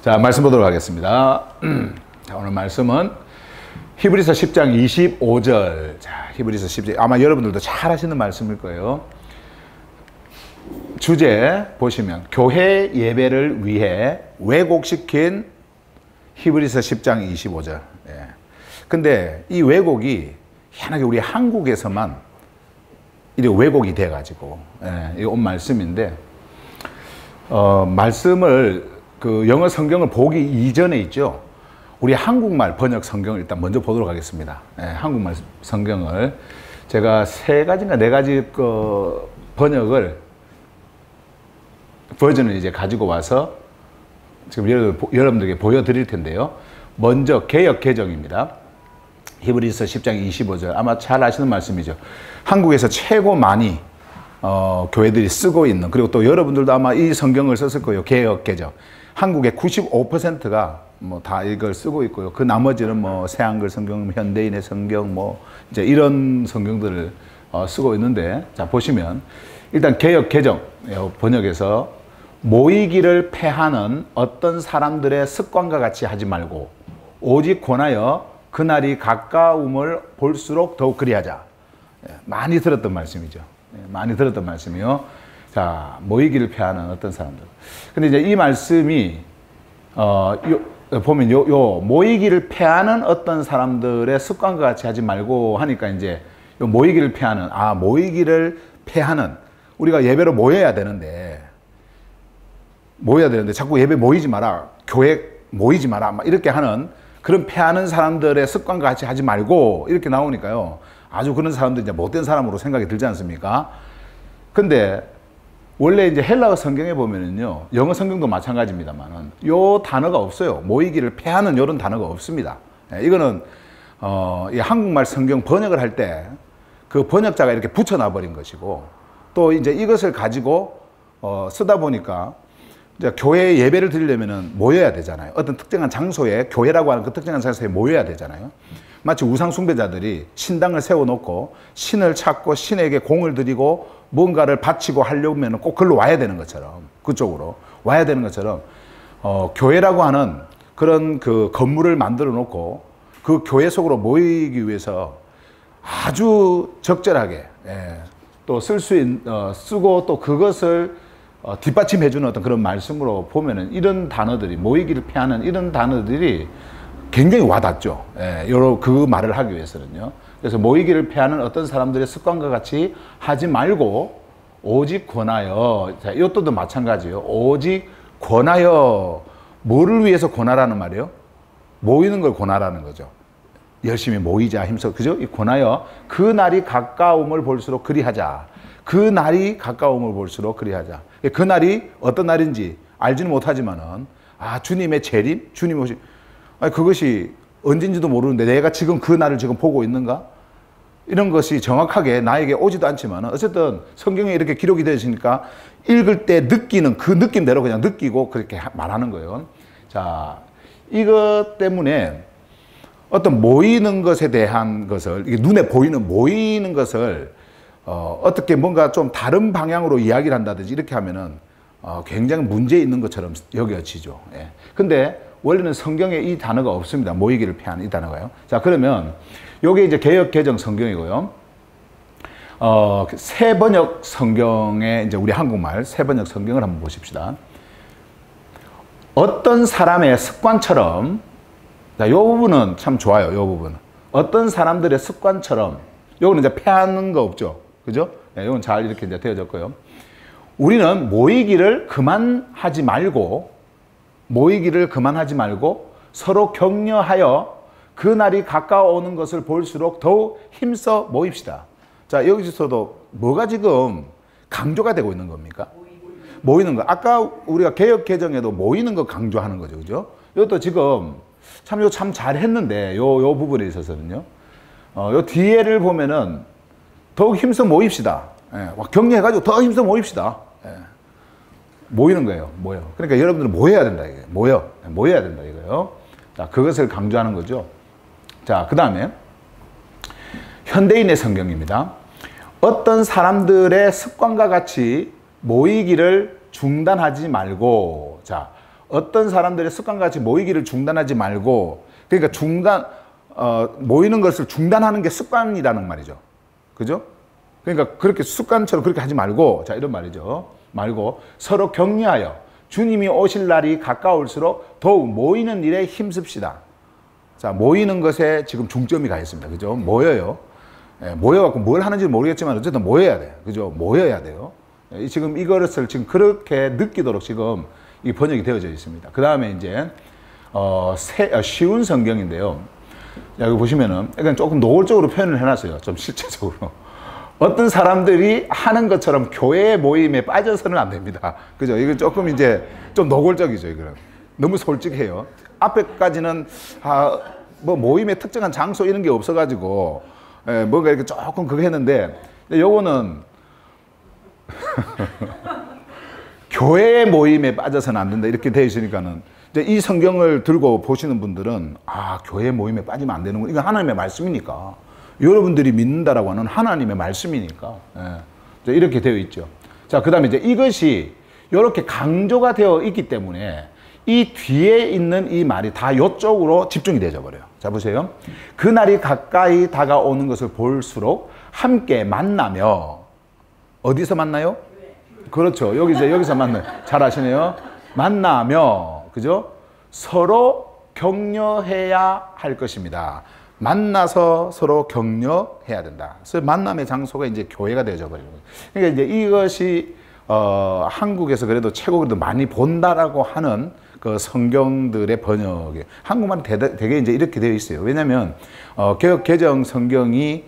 자, 말씀 보도록 하겠습니다. 자, 오늘 말씀은 히브리서 10장 25절. 자, 히브리서 10장. 아마 여러분들도 잘 하시는 말씀일 거예요. 주제 보시면 교회 예배를 위해 왜곡시킨 히브리서 10장 25절. 예. 근데 이 왜곡이 희한하게 우리 한국에서만 이렇게 왜곡이 돼가지고 이 온 말씀인데 말씀을 그 영어 성경을 보기 이전에 있죠. 우리 한국말 번역 성경을 일단 먼저 보도록 하겠습니다. 한국말 성경을 제가 3가지인가 4가지 그 버전을 이제 가지고 와서 지금 여러분들에게 보여드릴 텐데요. 먼저 개역 개정입니다. 히브리서 10장 25절. 아마 잘 아시는 말씀이죠. 한국에서 최고 많이 교회들이 쓰고 있는, 그리고 또 여러분들도 아마 이 성경을 썼을 거예요. 개역 개정. 한국의 95%가 뭐 다 이걸 쓰고 있고요. 그 나머지는 뭐 새한글 성경, 현대인의 성경, 뭐 이제 이런 성경들을 쓰고 있는데, 자 보시면 일단 개역 개정 번역에서 모이기를 패하는 어떤 사람들의 습관과 같이 하지 말고 오직 권하여 그날이 가까움을 볼수록 더욱 그리하자. 많이 들었던 말씀이죠. 많이 들었던 말씀이요. 자, 모이기를 패하는 어떤 사람들. 근데 이제 이 말씀이 보면 모이기를 패하는 어떤 사람들의 습관과 같이 하지 말고 하니까 이제 모이기를 패하는 우리가 예배로 모여야 되는데 자꾸 예배 모이지 마라, 교회 모이지 마라, 막 이렇게 하는 그런 패하는 사람들의 습관과 같이 하지 말고 이렇게 나오니까요. 아주 그런 사람들 이제 못된 사람으로 생각이 들지 않습니까? 근데 원래 이제 헬라어 성경에 보면은요, 영어 성경도 마찬가지입니다만은 요 단어가 없어요. 모이기를 패하는 이런 단어가 없습니다. 이거는 이 한국말 성경 번역을 할 때 그 번역자가 이렇게 붙여놔 버린 것이고, 또 이제 이것을 가지고 쓰다 보니까 이제 교회 예배를 드리려면은 모여야 되잖아요. 어떤 특정한 장소에, 교회라고 하는 그 특정한 장소에 모여야 되잖아요. 마치 우상 숭배자들이 신당을 세워놓고 신을 찾고 신에게 공을 드리고 뭔가를 바치고 하려면 꼭 그걸로 와야 되는 것처럼, 그쪽으로 와야 되는 것처럼 교회라고 하는 그런 그 건물을 만들어 놓고 그 교회 속으로 모이기 위해서 아주 적절하게 또 쓰고 또 그것을 뒷받침해주는 어떤 그런 말씀으로 보면은 이런 단어들이, 모이기를 피하는 이런 단어들이 굉장히 와닿죠. 그 말을 하기 위해서는요. 그래서 모이기를 피하는 어떤 사람들의 습관과 같이 하지 말고 오직 권하여. 자, 이것도 마찬가지예요. 오직 권하여. 뭐를 위해서 권하라는 말이에요? 모이는 걸 권하라는 거죠. 열심히 모이자, 힘써, 그죠? 이 권하여 그 날이 가까움을 볼수록 그리하자. 그 날이 가까움을 볼수록 그리하자. 그 날이 어떤 날인지 알지는 못하지만은 주님의 재림, 주님 오시. 그것이 언젠지도 모르는데 내가 지금 그 날을 지금 보고 있는가? 이런 것이 정확하게 나에게 오지도 않지만 어쨌든 성경에 이렇게 기록이 되어 있으니까 읽을 때 느끼는 그 느낌대로 그냥 느끼고 그렇게 말하는 거예요. 자, 이것 때문에 어떤 모이는 것에 대한 것을, 이게 눈에 보이는 모이는 것을 어떻게 뭔가 좀 다른 방향으로 이야기를 한다든지 이렇게 하면은 굉장히 문제 있는 것처럼 여겨지죠. 근데 원래는 성경에 이 단어가 없습니다. 모이기를 피하는 이 단어가요. 자, 그러면 요게 이제 개역 개정 성경이고요. 새 번역 성경에 이제 우리 한국말 새 번역 성경을 한번 보십시다. 어떤 사람의 습관처럼, 자, 요 부분은 참 좋아요. 요 부분. 어떤 사람들의 습관처럼, 요거는 이제 패하는 거 없죠. 그죠? 요건 잘 이렇게 이제 되어졌고요. 우리는 모이기를 그만하지 말고 서로 격려하여 그 날이 가까워오는 것을 볼수록 더욱 힘써 모입시다. 자, 여기서도 뭐가 지금 강조가 되고 있는 겁니까? 모이는 거. 아까 우리가 개역 개정에도 모이는 거 강조하는 거죠. 그죠? 이것도 지금 참 잘했는데 요 부분에 있어서는요. 요 뒤에를 보면은 더욱 힘써 모입시다. 격려해가지고 더 힘써 모입시다. 모이는 거예요. 모여. 그러니까 여러분들은 모여야 된다 이거예요. 모여야 된다 이거예요. 자, 그것을 강조하는 거죠. 자, 그 다음에 현대인의 성경입니다. 어떤 사람들의 습관과 같이 모이기를 중단하지 말고, 자, 어떤 사람들의 습관같이 모이기를 중단하지 말고, 그러니까 모이는 것을 중단하는 게 습관이라는 말이죠. 그죠? 그러니까 그렇게 습관처럼 그렇게 하지 말고, 자, 이런 말이죠. 말고 서로 격려하여 주님이 오실 날이 가까울수록 더욱 모이는 일에 힘씁시다. 자, 모이는 것에 지금 중점이 가 있습니다. 그죠? 모여요. 예, 모여갖고 뭘 하는지 모르겠지만 어쨌든 모여야 돼요. 그죠? 모여야 돼요. 지금 이것을 지금 그렇게 느끼도록 지금 이 번역이 되어져 있습니다. 그 다음에 이제, 쉬운 성경인데요. 여기 보시면은, 약간 조금 노골적으로 표현을 해놨어요. 좀 실제적으로. 어떤 사람들이 하는 것처럼 교회 모임에 빠져서는 안 됩니다. 그죠? 이건 조금 이제 좀 노골적이죠. 이거는. 너무 솔직해요. 앞에까지는, 뭐 모임의 특정한 장소 이런 게 없어가지고, 뭔가 이렇게 조금 그거 했는데, 요거는, 교회 모임에 빠져서는 안 된다. 이렇게 되어 있으니까는, 이제 이 성경을 들고 보시는 분들은, 교회 모임에 빠지면 안 되는구나. 이건 하나님의 말씀이니까. 여러분들이 믿는다라고 하는 하나님의 말씀이니까. 이렇게 되어 있죠. 자, 그 다음에 이제 이것이 이렇게 강조가 되어 있기 때문에 이 뒤에 있는 이 말이 다 이쪽으로 집중이 되어 버려요. 자, 보세요. 그날이 가까이 다가오는 것을 볼수록 함께 만나며, 어디서 만나요? 그렇죠. 여기서 만나요. 잘 아시네요. 만나며, 그죠? 서로 격려해야 할 것입니다. 만나서 서로 격려해야 된다. 그래서 만남의 장소가 이제 교회가 되어져 버리는 거예요. 그러니까 이제 이것이 한국에서 그래도 그래도 많이 본다라고 하는 그 성경들의 번역에 한국말은 되게 이제 이렇게 되어 있어요. 왜냐하면 개역 개정 성경이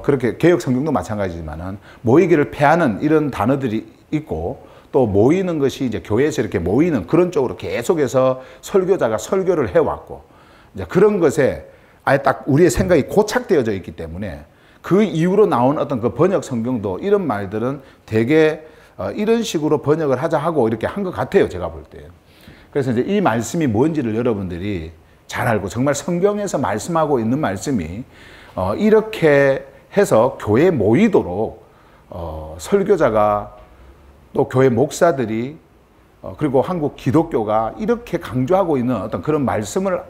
그렇게 개역 성경도 마찬가지지만은 모이기를 패하는 이런 단어들이 있고, 또 모이는 것이 이제 교회에서 이렇게 모이는 그런 쪽으로 계속해서 설교자가 설교를 해왔고, 이제 그런 것에 아예 딱 우리의 생각이 고착되어져 있기 때문에 그 이후로 나온 어떤 그 번역 성경도 이런 말들은 되게 이런 식으로 번역을 하자 하고 이렇게 한 것 같아요. 제가 볼 때. 그래서 이제 이 말씀이 뭔지를 여러분들이 잘 알고, 정말 성경에서 말씀하고 있는 말씀이 이렇게 해서 교회에 모이도록 설교자가, 또 교회 목사들이, 그리고 한국 기독교가 이렇게 강조하고 있는 어떤 그런 말씀을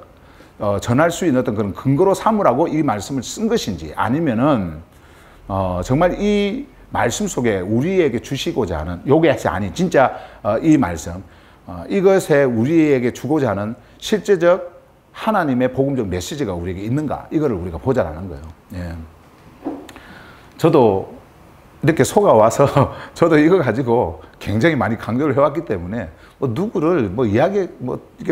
전할 수 있는 어떤 그런 근거로 삼으라고 이 말씀을 쓴 것인지, 아니면은 정말 이 말씀 속에 우리에게 주시고자 하는, 요것이 아닌 진짜 이 말씀, 이것에 우리에게 주고자 하는 실제적 하나님의 복음적 메시지가 우리에게 있는가, 이거를 우리가 보자라는 거예요. 예. 저도 이렇게 속아와서 저도 이거 가지고 굉장히 많이 강조를 해왔기 때문에 뭐 누구를 뭐 이렇게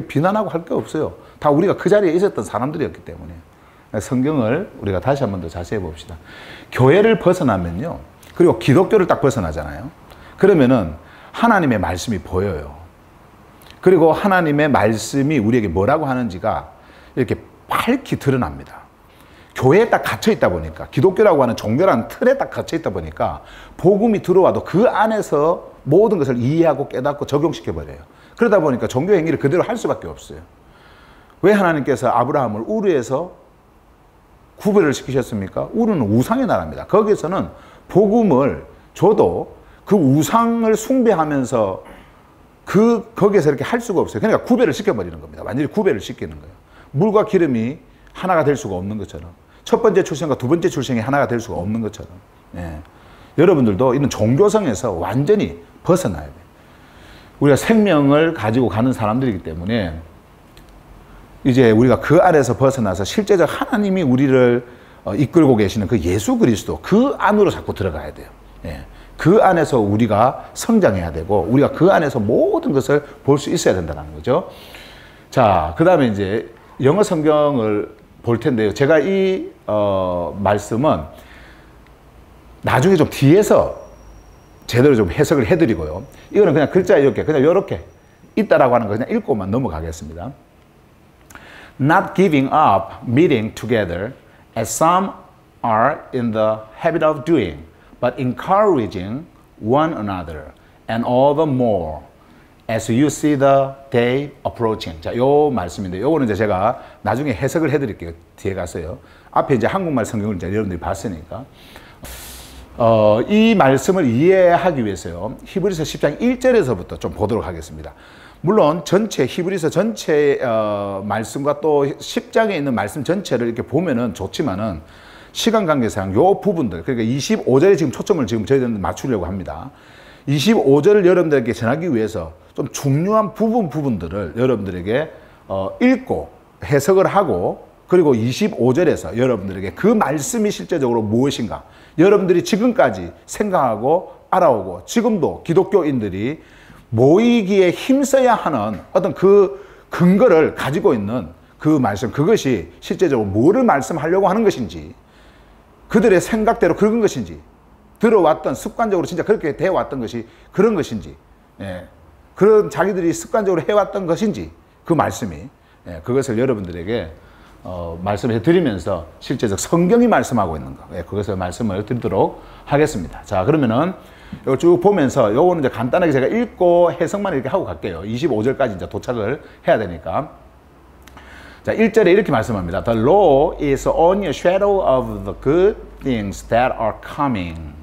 비난하고 할 게 없어요. 다 우리가 그 자리에 있었던 사람들이었기 때문에. 성경을 우리가 다시 한 번 더 자세히 봅시다. 교회를 벗어나면요, 그리고 기독교를 딱 벗어나잖아요. 그러면은 하나님의 말씀이 보여요. 그리고 하나님의 말씀이 우리에게 뭐라고 하는지가 이렇게 밝히 드러납니다. 교회에 딱 갇혀 있다 보니까, 기독교라고 하는 종교라는 틀에 딱 갇혀 있다 보니까 복음이 들어와도 그 안에서 모든 것을 이해하고 깨닫고 적용시켜 버려요. 그러다 보니까 종교 행위를 그대로 할 수밖에 없어요. 왜 하나님께서 아브라함을 우르에서 구별을 시키셨습니까? 우르는 우상의 나라입니다. 거기서는 복음을 줘도 그 우상을 숭배하면서 거기에서 이렇게 할 수가 없어요. 그러니까 구별을 시켜버리는 겁니다. 완전히 구별을 시키는 거예요. 물과 기름이 하나가 될 수가 없는 것처럼, 첫 번째 출생과 두 번째 출생이 하나가 될 수가 없는 것처럼, 예. 여러분들도 이런 종교성에서 완전히 벗어나야 돼요. 우리가 생명을 가지고 가는 사람들이기 때문에 이제 우리가 그 안에서 벗어나서 실제적 하나님이 우리를 이끌고 계시는 그 예수 그리스도, 그 안으로 자꾸 들어가야 돼요. 예. 그 안에서 우리가 성장해야 되고, 우리가 그 안에서 모든 것을 볼 수 있어야 된다는 거죠. 자, 그 다음에 이제 영어 성경을 볼 텐데요. 제가 이 말씀은 나중에 좀 뒤에서 제대로 좀 해석을 해드리고요. 이거는 그냥 글자 이렇게 있다라고 하는 거 그냥 읽고만 넘어가겠습니다. Not giving up meeting together as some are in the habit of doing, but encouraging one another, and all the more as you see the day approaching. 자, 요 말씀인데, 요거는 이제 제가 나중에 해석을 해드릴게요. 뒤에 가서요. 앞에 이제 한국말 성경을 이제 여러분들이 봤으니까. 이 말씀을 이해하기 위해서요, 히브리서 10장 1절에서부터 좀 보도록 하겠습니다. 물론 전체 히브리서 전체 말씀과 또 10장에 있는 말씀 전체를 이렇게 보면은 좋지만은 시간 관계상 요 부분들, 그러니까 25절에 지금 초점을 지금 저희들은 맞추려고 합니다. 25절을 여러분들에게 전하기 위해서 좀 중요한 부분들을 여러분들에게 읽고 해석을 하고, 그리고 25절에서 여러분들에게 그 말씀이 실제적으로 무엇인가, 여러분들이 지금까지 생각하고 알아오고 지금도 기독교인들이 모이기에 힘써야 하는 어떤 그 근거를 가지고 있는 그 말씀, 그것이 실제적으로 뭐를 말씀하려고 하는 것인지, 그들의 생각대로 그런 것인지, 들어왔던 습관적으로 진짜 그렇게 되어왔던 것이 그런 것인지, 그런 자기들이 습관적으로 해왔던 것인지, 그 말씀이, 그것을 여러분들에게 말씀해 드리면서 실제적 성경이 말씀하고 있는 것, 그것을 말씀을 드리도록 하겠습니다. 자, 그러면은 이걸 쭉 보면서 요거는 이제 간단하게 제가 읽고 해석만 이렇게 하고 갈게요. 25절까지 이제 도착을 해야 되니까. 자, 1절에 이렇게 말씀합니다. The law is only a shadow of the good things that are coming,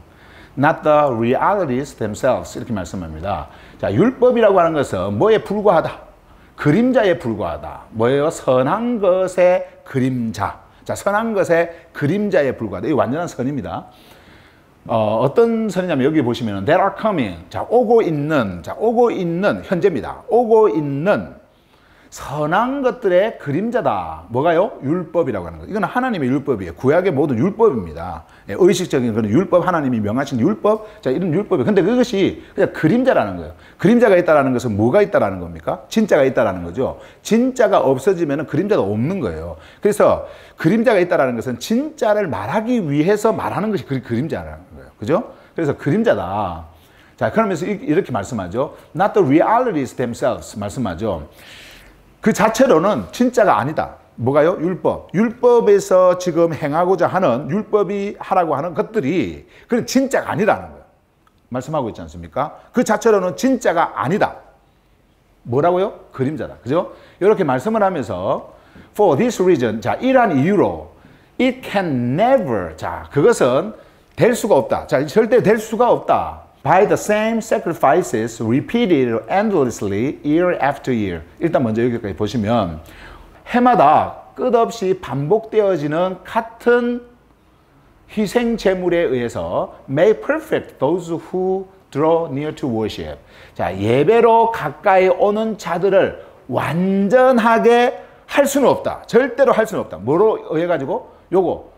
not the realities themselves. 이렇게 말씀합니다. 자, 율법이라고 하는 것은 뭐에 불과하다? 그림자에 불과하다. 뭐예요? 선한 것의 그림자. 자, 선한 것의 그림자에 불과하다. 이 완전한 선입니다. 어떤 선이냐면 여기 보시면 that are coming. 자, 오고 있는 현재입니다. 오고 있는 선한 것들의 그림자다. 뭐가요? 율법이라고 하는 거. 이건 하나님의 율법이에요. 구약의 모든 율법입니다. 의식적인 그런 율법, 하나님이 명하신 율법. 자, 이런 율법이. 근데 그것이 그냥 그림자라는 거예요. 그림자가 있다라는 것은 뭐가 있다라는 겁니까? 진짜가 있다라는 거죠. 진짜가 없어지면 그림자가 없는 거예요. 그래서 그림자가 있다라는 것은 진짜를 말하기 위해서 말하는 것이 그림자라는 거예요. 그죠? 그래서 그림자다. 자, 그러면서 이렇게 말씀하죠. Not the realities themselves. 말씀하죠. 그 자체로는 진짜가 아니다. 뭐가요? 율법. 율법에서 지금 행하고자 하는, 율법이 하라고 하는 것들이 그건 진짜가 아니라는 거예요. 말씀하고 있지 않습니까? 그 자체로는 진짜가 아니다. 뭐라고요? 그림자다. 그죠? 이렇게 말씀을 하면서 For this reason, 자, 이러한 이유로 It can never, 자, 그것은 될 수가 없다. 자, 절대 될 수가 없다. By the same sacrifices repeated endlessly year after year. 일단 먼저 여기까지 보시면 해마다 끝없이 반복되어지는 같은 희생 제물에 의해서 make perfect those who draw near to worship. 자, 예배로 가까이 오는 자들을 완전하게 할 수는 없다. 절대로 할 수는 없다. 뭐로 의해 가지고? 요거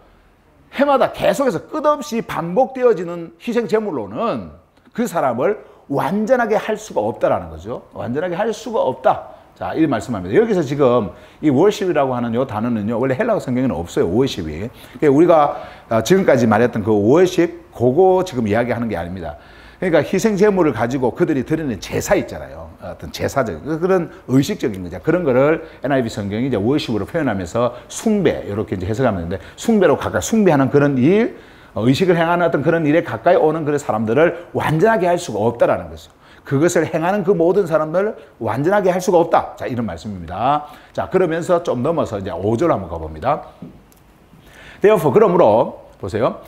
해마다 계속해서 끝없이 반복되어지는 희생 제물로는 그 사람을 완전하게 할 수가 없다라는 거죠. 완전하게 할 수가 없다. 자, 이 말씀합니다. 여기서 지금 이 worship이라고 하는 이 단어는요, 원래 헬라어 성경에는 없어요. worship이. 우리가 지금까지 말했던 그 worship, 그거 지금 이야기하는 게 아닙니다. 그러니까 희생 제물을 가지고 그들이 드리는 제사 있잖아요. 어떤 제사적 그런 의식적인 거죠. 그런 거를 NIV 성경이 이제 worship으로 표현하면서 숭배 이렇게 이제 해석하면 되는데, 숭배로 가까이 숭배하는 그런 일, 의식을 행하는 어떤 그런 일에 가까이 오는 그런 사람들을 완전하게 할 수가 없다라는 거죠. 그것을 행하는 그 모든 사람들을 완전하게 할 수가 없다. 자, 이런 말씀입니다. 자, 그러면서 좀 넘어서 이제 5절 한번 가봅니다. Therefore, 그러므로 보세요.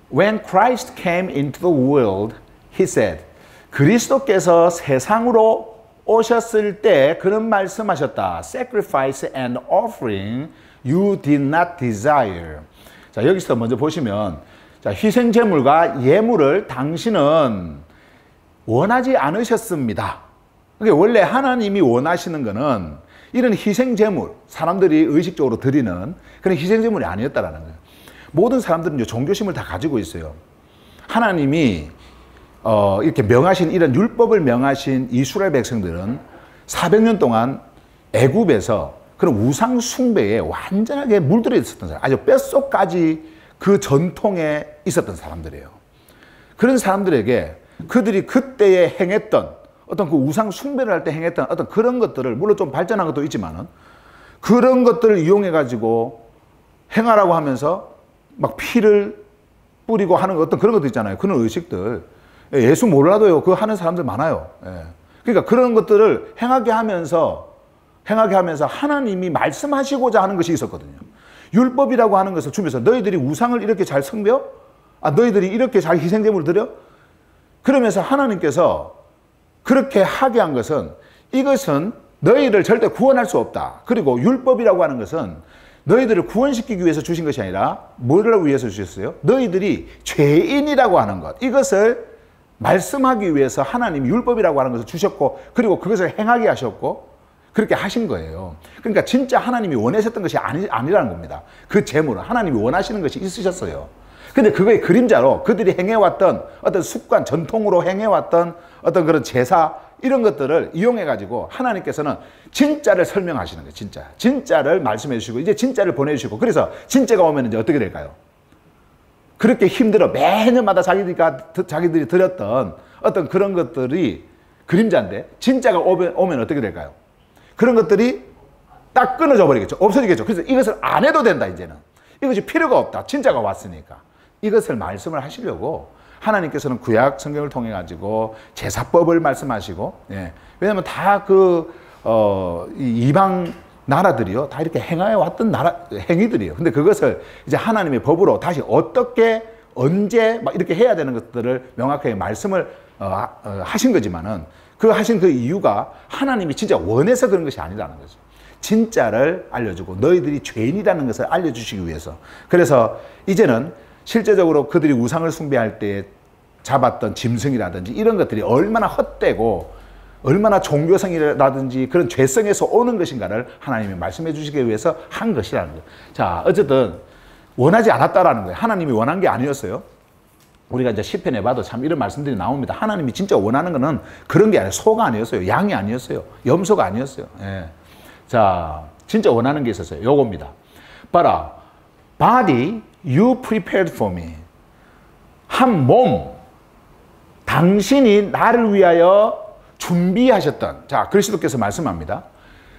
When Christ came into the world, he said. 그리스도께서 세상으로 오셨을 때 그런 말씀하셨다. Sacrifice and offering you did not desire. 자, 여기서 먼저 보시면 자, 희생 제물과 예물을 당신은 원하지 않으셨습니다. 그러니까 원래 하나님이 원하시는 거는 이런 희생 제물, 사람들이 의식적으로 드리는 그런 희생 제물이 아니었다라는 거예요. 모든 사람들은 이제 종교심을 다 가지고 있어요. 하나님이 이렇게 명하신 이런 율법을 명하신 이스라엘 백성들은 400년 동안 애굽에서 그런 우상 숭배에 완전하게 물들어 있었던 사람, 아주 뼛속까지 그 전통에 있었던 사람들이에요. 그런 사람들에게 그들이 그때에 행했던 어떤 그 우상 숭배를 할 때 행했던 어떤 그런 것들을, 물론 좀 발전한 것도 있지만은 그런 것들을 이용해 가지고 행하라고 하면서 막 피를 뿌리고 하는 어떤 그런 것도 있잖아요. 그런 의식들. 예수 몰라도요, 그거 하는 사람들 많아요. 그러니까 그런 것들을 행하게 하면서 하나님이 말씀하시고자 하는 것이 있었거든요. 율법이라고 하는 것을 주면서 너희들이 우상을 이렇게 잘 섬겨? 너희들이 이렇게 잘 희생제물을 드려? 그러면서 하나님께서 그렇게 하게 한 것은 이것은 너희를 절대 구원할 수 없다. 그리고 율법이라고 하는 것은 너희들을 구원시키기 위해서 주신 것이 아니라 뭐를 위해서 주셨어요? 너희들이 죄인이라고 하는 것, 이것을 말씀하기 위해서 하나님이 율법이라고 하는 것을 주셨고, 그리고 그것을 행하게 하셨고, 그렇게 하신 거예요. 그러니까 진짜 하나님이 원하셨던 것이 아니라는 겁니다. 그 재물은 하나님이 원하시는 것이 있으셨어요. 근데 그거의 그림자로 그들이 행해왔던 어떤 습관, 전통으로 행해왔던 어떤 그런 제사, 이런 것들을 이용해가지고 하나님께서는 진짜를 설명하시는 거예요. 진짜를 말씀해 주시고, 이제 진짜를 보내주시고, 그래서 진짜가 오면 이제 어떻게 될까요? 그렇게 힘들어 매년마다 자기들이 드렸던 어떤 그런 것들이 그림자인데, 진짜가 오면 어떻게 될까요? 그런 것들이 딱 끊어져 버리겠죠. 없어지겠죠. 그래서 이것을 안 해도 된다, 이제는. 이것이 필요가 없다. 진짜가 왔으니까. 이것을 말씀을 하시려고 하나님께서는 구약 성경을 통해 가지고 제사법을 말씀하시고, 예. 왜냐하면 다 이방 나라들이요, 다 이렇게 행하여 왔던 행위들이에요. 근데 그것을 이제 하나님의 법으로 다시 어떻게, 언제 막 이렇게 해야 되는 것들을 명확하게 말씀을 하신 거지만은, 하신 그 이유가 하나님이 진짜 원해서 그런 것이 아니라는 거죠. 진짜를 알려주고 너희들이 죄인이라는 것을 알려주시기 위해서. 그래서 이제는 실제적으로 그들이 우상을 숭배할 때 잡았던 짐승이라든지 이런 것들이 얼마나 헛되고 얼마나 종교성이라든지 그런 죄성에서 오는 것인가를 하나님이 말씀해 주시기 위해서 한 것이라는 거예요. 자, 어쨌든 원하지 않았다라는 거예요. 하나님이 원한 게 아니었어요. 우리가 이제 시편에 봐도 참 이런 말씀들이 나옵니다. 하나님이 진짜 원하는 거는 그런 게 아니에요. 소가 아니었어요. 양이 아니었어요. 염소가 아니었어요. 예. 자, 진짜 원하는 게 있었어요. 요겁니다. 봐라. Body you prepared for me. 한 몸, 당신이 나를 위하여 준비하셨던, 자, 그리스도께서 말씀합니다.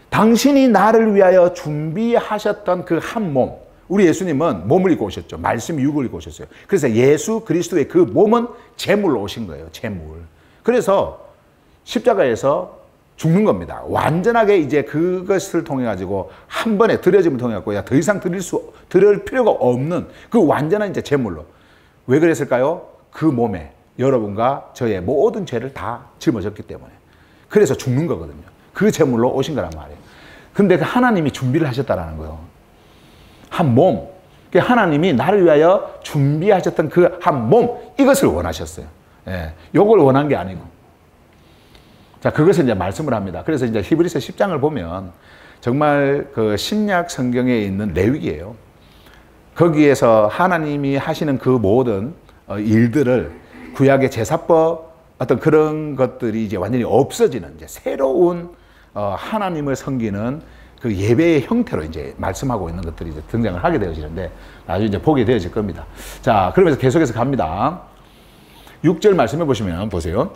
당신이 나를 위하여 준비하셨던 그 한 몸, 우리 예수님은 몸을 입고 오셨죠. 말씀 육을 입고 오셨어요. 그래서 예수 그리스도의 그 몸은 제물로 오신 거예요. 제물. 그래서 십자가에서 죽는 겁니다. 완전하게 이제 그것을 통해 가지고 한 번에 드려짐을 통해 갖고 더 이상 드릴 필요가 없는 그 완전한 이제 제물로. 왜 그랬을까요? 그 몸에 여러분과 저의 모든 죄를 다 짊어졌기 때문에. 그래서 죽는 거거든요. 그 제물로 오신 거란 말이에요. 근데 그 하나님이 준비를 하셨다라는 거예요. 한 몸. 하나님이 나를 위하여 준비하셨던 그 한 몸, 이것을 원하셨어요. 예. 요걸 원한 게 아니고. 자, 그것을 이제 말씀을 합니다. 그래서 이제 히브리서 10장을 보면 정말 그 신약 성경에 있는 레위기예요. 거기에서 하나님이 하시는 그 모든 일들을 구약의 제사법 어떤 그런 것들이 이제 완전히 없어지는 이제 새로운 하나님을 섬기는 그 예배의 형태로 이제 말씀하고 있는 것들이 이제 등장을 하게 되어지는데 나중에 이제 보게 되어질 겁니다. 자, 그러면서 계속해서 갑니다. 6절 말씀해 보시면 보세요.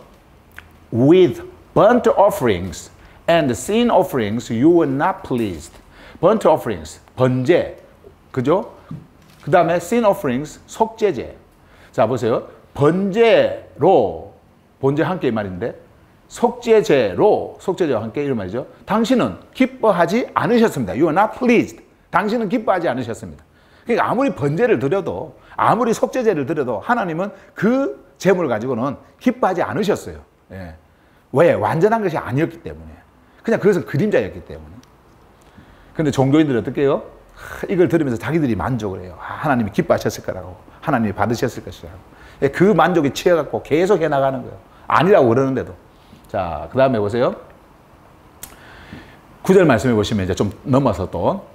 With burnt offerings and sin offerings you were not pleased. burnt offerings, 번제, 그죠? 그 다음에 sin offerings, 속죄제. 자, 보세요. 번제로, 번제 함께 이 말인데, 속죄제와 함께 이런 말이죠. 당신은 기뻐하지 않으셨습니다. You are not pleased. 당신은 기뻐하지 않으셨습니다. 그러니까 아무리 번제를 드려도, 아무리 속죄제를 드려도 하나님은 그 제물을 가지고는 기뻐하지 않으셨어요. 예. 왜? 완전한 것이 아니었기 때문에. 그냥 그것은 그림자였기 때문에. 근데 종교인들은 어떻게 해요? 이걸 들으면서 자기들이 만족을 해요. 하나님이 기뻐하셨을 거라고. 하나님이 받으셨을 것이라고. 그 만족에 취해갖고 계속 해나가는 거예요. 아니라고 그러는데도. 자, 그 다음에 보세요. 9절 말씀해 보시면 이제 좀 넘어서 또.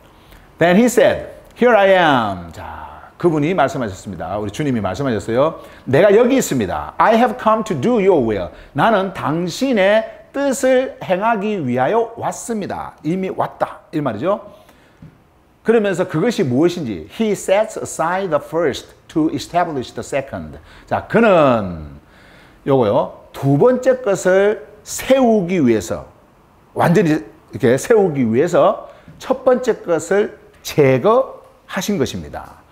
Then he said, Here I am. 자, 그분이 말씀하셨습니다. 우리 주님이 말씀하셨어요. 내가 여기 있습니다. I have come to do your will. 나는 당신의 뜻을 행하기 위하여 왔습니다. 이미 왔다. 이 말이죠. 그러면서 그것이 무엇인지 He sets aside the first to establish the second. 자, 그는 요거요. 두 번째 것을 세우기 위해서 완전히 이렇게 세우기 위해서 첫 번째 것을 제거하신 것입니다.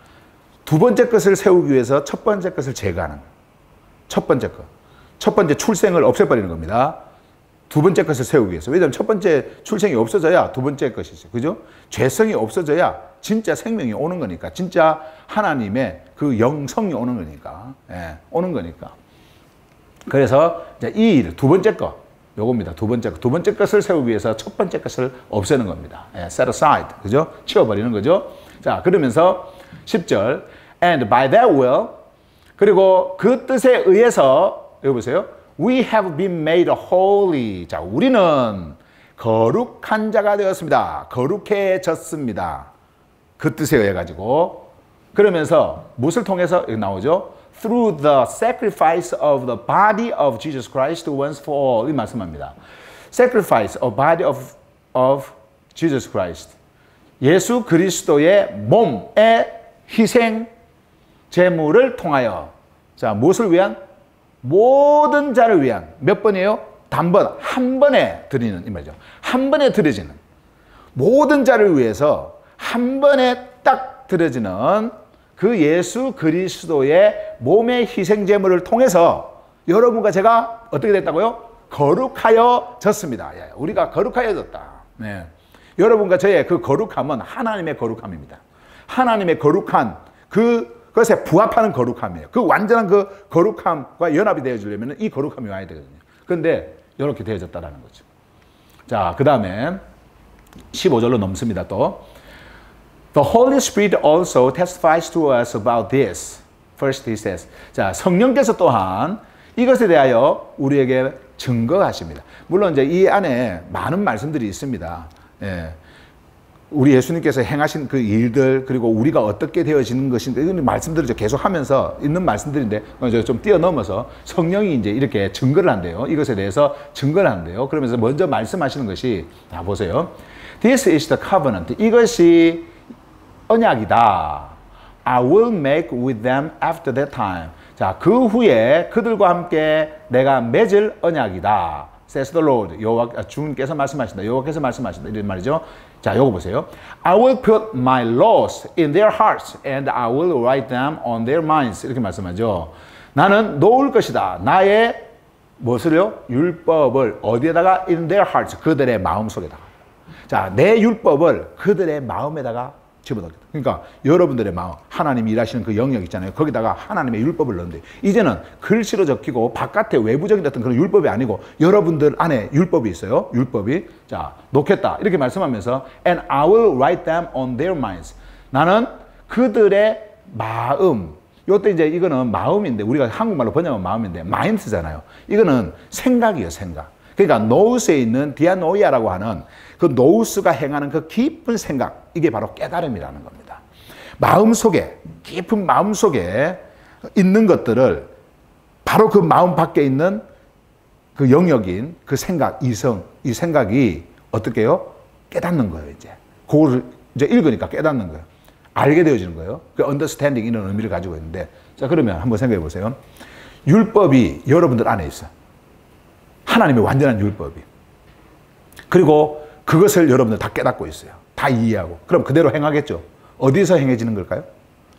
두 번째 것을 세우기 위해서 첫 번째 것을 제거하는 거예요. 첫 번째 것. 첫 번째 출생을 없애버리는 겁니다. 두 번째 것을 세우기 위해서. 왜냐하면 첫 번째 출생이 없어져야 두 번째 것이죠. 그죠? 죄성이 없어져야 진짜 생명이 오는 거니까. 진짜 하나님의 그 영성이 오는 거니까. 예, 오는 거니까. 그래서 이 일, 두 번째 거. 요겁니다. 두 번째 것을 세우기 위해서 첫 번째 것을 없애는 겁니다. 예, set aside. 그죠? 치워버리는 거죠. 자, 그러면서 10절. And by that will, 그리고 그 뜻에 의해서, 여기 보세요. We have been made holy. 자, 우리는 거룩한 자가 되었습니다. 거룩해졌습니다. 그 뜻에 의해 가지고. 그러면서 무엇을 통해서 여기 나오죠? Through the sacrifice of the body of Jesus Christ once for all. 이 말씀합니다. Sacrifice of body of Jesus Christ. 예수 그리스도의 몸의 희생 제물을 통하여. 자, 무엇을 위한? 모든 자를 위한. 몇 번이에요? 단번, 한 번에 드리는 이 말이죠. 한 번에 드려지는. 모든 자를 위해서 한 번에 딱 드려지는 그 예수 그리스도의 몸의 희생 제물을 통해서 여러분과 제가 어떻게 됐다고요? 거룩하여졌습니다. 우리가 거룩하여졌다. 네. 여러분과 저의 그 거룩함은 하나님의 거룩함입니다. 하나님의 거룩한 그것에 부합하는 거룩함이에요. 그 완전한 그 거룩함과 연합이 되어지려면 이 거룩함이 와야 되거든요. 그런데 이렇게 되어졌다라는 거죠. 자, 그 다음에 15절로 넘습니다. 또 The Holy Spirit also testifies to us about this. First he says. 자, 성령께서 또한 이것에 대하여 우리에게 증거하십니다. 물론 이제 이 안에 많은 말씀들이 있습니다. 예. 우리 예수님께서 행하신 그 일들, 그리고 우리가 어떻게 되어지는 것인가, 이런 말씀들을 계속 하면서 있는 말씀들인데, 좀 뛰어넘어서 성령이 이제 이렇게 증거를 한대요. 이것에 대해서 증거를 한대요. 그러면서 먼저 말씀하시는 것이, 자, 보세요. This is the covenant. 이것이 언약이다. I will make with them after that time. 자, 그 후에 그들과 함께 내가 맺을 언약이다. says the Lord. 주님께서 말씀하신다. 여호와께서 말씀하신다. 이런 말이죠. 자, 요거 보세요. I will put my laws in their hearts and I will write them on their minds. 이렇게 말씀하죠. 나는 놓을 것이다. 나의 무엇을요? 율법을 어디에다가? in their hearts. 그들의 마음속에다가. 자, 내 율법을 그들의 마음에다가 집어넣겠다. 그러니까 여러분들의 마음, 하나님이 일하시는 그 영역 있잖아요. 거기다가 하나님의 율법을 넣는데, 이제는 글씨로 적히고 바깥에 외부적인 어떤 그런 율법이 아니고 여러분들 안에 율법이 있어요. 율법이. 자, 놓겠다. 이렇게 말씀하면서 And I will write them on their minds. 나는 그들의 마음. 요때 이제 이거는 마음인데, 우리가 한국말로 번역하면 마음인데 mind잖아요. 이거는 생각이에요, 생각. 그러니까 노우스에 있는 디아노이아라고 하는 그 노우스가 행하는 그 깊은 생각, 이게 바로 깨달음이라는 겁니다. 마음속에, 깊은 마음속에 있는 것들을 바로 그 마음 밖에 있는 그 영역인 그 생각, 이성, 이 생각이 어떻게 해요? 깨닫는 거예요, 이제. 그거를 이제 읽으니까 깨닫는 거예요. 알게 되어지는 거예요. 그 understanding 이런 의미를 가지고 있는데, 자, 그러면 한번 생각해 보세요. 율법이 여러분들 안에 있어. 하나님의 완전한 율법이. 그리고 그것을 여러분들 다 깨닫고 있어요. 다 이해하고. 그럼 그대로 행하겠죠. 어디서 행해지는 걸까요?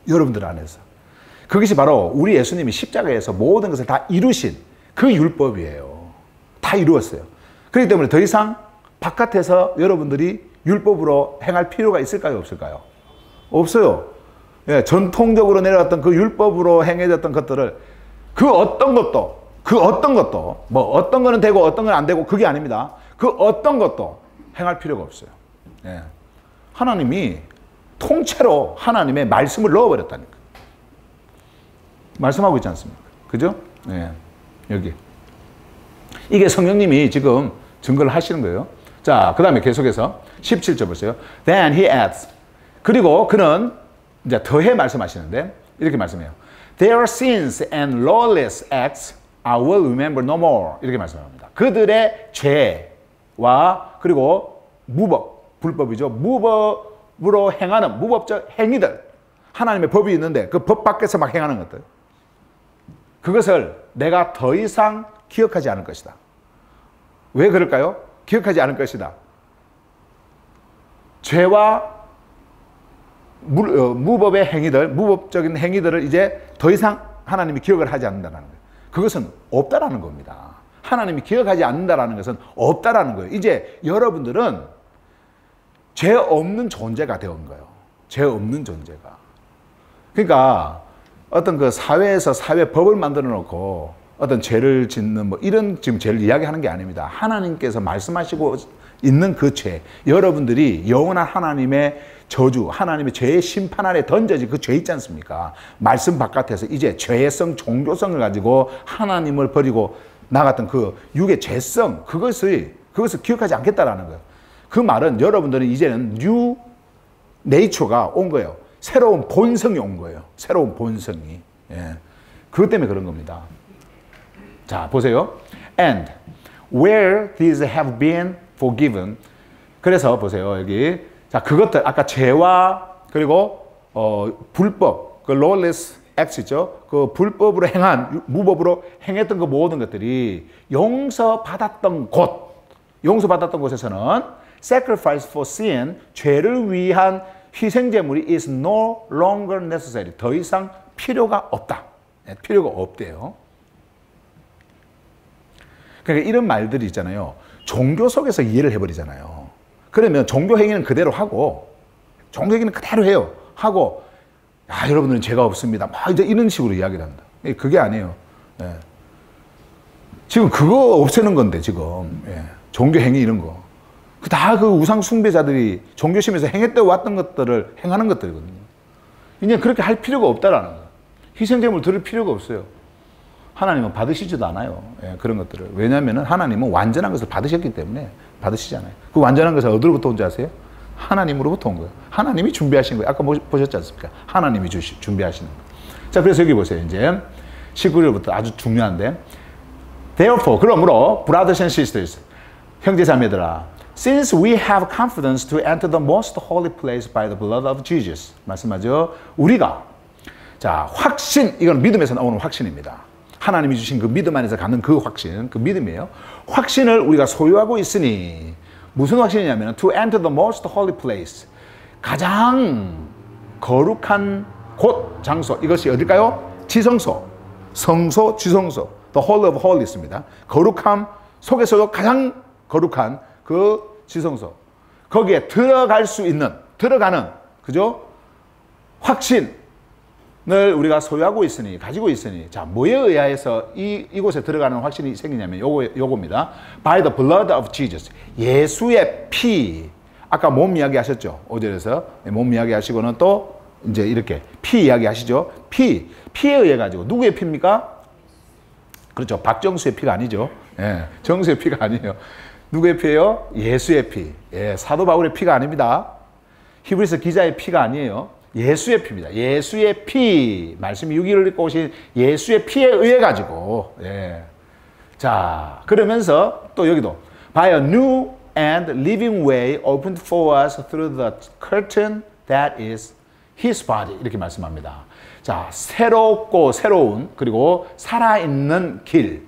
여러분들 안에서. 그것이 바로 우리 예수님이 십자가에서 모든 것을 다 이루신 그 율법이에요. 다 이루었어요. 그렇기 때문에 더 이상 바깥에서 여러분들이 율법으로 행할 필요가 있을까요? 없을까요? 없어요. 예, 전통적으로 내려왔던 그 율법으로 행해졌던 것들을 그 어떤 것도 뭐 어떤 거는 되고 어떤 건 안 되고 그게 아닙니다. 그 어떤 것도 행할 필요가 없어요. 예. 하나님이 통째로 하나님의 말씀을 넣어버렸다니까. 말씀하고 있지 않습니까? 그죠? 예. 여기. 이게 성령님이 지금 증거를 하시는 거예요. 자, 그 다음에 계속해서 17절 보세요. Then he adds. 그리고 그는 이제 더해 말씀하시는데 이렇게 말씀해요. Their sins and lawless acts I will remember no more. 이렇게 말씀합니다. 그들의 죄와 그리고 무법, 불법이죠. 무법으로 행하는 무법적 행위들. 하나님의 법이 있는데 그 법 밖에서 막 행하는 것들. 그것을 내가 더 이상 기억하지 않을 것이다. 왜 그럴까요? 기억하지 않을 것이다. 죄와 무법의 행위들, 무법적인 행위들을 이제 더 이상 하나님이 기억을 하지 않는다는 거예요. 그것은 없다라는 겁니다. 하나님이 기억하지 않는다라는 것은 없다라는 거예요. 이제 여러분들은 죄 없는 존재가 되온 거예요. 죄 없는 존재가. 그러니까 어떤 그 사회에서 사회 법을 만들어 놓고 어떤 죄를 짓는 뭐 이런 지금 죄를 이야기하는 게 아닙니다. 하나님께서 말씀하시고 있는 그 죄, 여러분들이 영원한 하나님의 저주, 하나님의 죄의 심판 아래 던져진 그 죄 있지 않습니까? 말씀 바깥에서 이제 죄성, 종교성을 가지고 하나님을 버리고 나갔던 그 육의 죄성, 그것을 기억하지 않겠다라는 거예요. 그 말은 여러분들은 이제는 뉴 네이처가 온 거예요. 새로운 본성이 온 거예요. 새로운 본성이. 예. 그것 때문에 그런 겁니다. 자, 보세요. And where these have been forgiven. 그래서 보세요. 여기. 자, 그것들, 아까 죄와 그리고 불법, 그 lawless acts죠. 그 불법으로 행한, 무법으로 행했던 그 모든 것들이 용서받았던 곳에서는 sacrifice for sin, 죄를 위한 희생제물이 is no longer necessary. 더 이상 필요가 없다. 네, 필요가 없대요. 그러니까 이런 말들이 있잖아요. 종교 속에서 이해를 해버리잖아요. 그러면 종교 행위는 그대로 하고, 종교 행위는 그대로 해요. 하고, 아, 여러분들은 죄가 없습니다. 막 이제 이런 식으로 이야기를 한다. 그게 아니에요. 예. 지금 그거 없애는 건데, 지금. 예. 종교 행위 이런 거. 다 그 우상 숭배자들이 종교심에서 행했다 왔던 것들을 행하는 것들이거든요. 이제 그렇게 할 필요가 없다라는 거예요. 희생제물 드릴 필요가 없어요. 하나님은 받으시지도 않아요. 예, 그런 것들을. 왜냐하면 하나님은 완전한 것을 받으셨기 때문에 받으시잖아요. 그 완전한 것은 어디로부터 온지 아세요? 하나님으로부터 온 거예요. 하나님이 준비하신 거예요. 아까 보셨지 않습니까? 하나님이 준비하시는 거예요. 자, 그래서 여기 보세요. 이제 19절부터 아주 중요한데. Therefore, 그러므로, brothers and sisters, 형제 자매들아, since we have confidence to enter the most holy place by the blood of Jesus. 말씀하죠. 우리가, 자, 확신, 이건 믿음에서 나오는 확신입니다. 하나님이 주신 그 믿음 안에서 갖는 그 확신, 그 믿음이에요. 확신을 우리가 소유하고 있으니, 무슨 확신이냐면, to enter the most holy place. 가장 거룩한 곳, 장소. 이것이 어딜까요? 지성소. 성소, 지성소. The holy of holies입니다. 거룩함 속에서도 가장 거룩한 그 지성소. 거기에 들어갈 수 있는, 들어가는, 그죠? 확신을 우리가 소유하고 있으니, 가지고 있으니, 자, 뭐에 의하여서 이곳에 들어가는 확신이 생기냐면 요겁니다. By the blood of Jesus. 예수의 피. 아까 몸 이야기 하셨죠? 5절에서. 몸 이야기 하시고는 또 이제 이렇게 피 이야기 하시죠? 피에 의해 가지고. 누구의 피입니까? 그렇죠. 박정수의 피가 아니죠. 예, 정수의 피가 아니에요. 누구의 피예요? 예수의 피. 예, 사도 바울의 피가 아닙니다. 히브리서 기자의 피가 아니에요. 예수의 피입니다. 예수의 피. 말씀이 유기를 입고 오신 예수의 피에 의해 가지고. 예. 자, 그러면서 또 여기도 by a new and living way opened for us through the curtain that is his body. 이렇게 말씀합니다. 자, 새롭고 새로운 그리고 살아있는 길.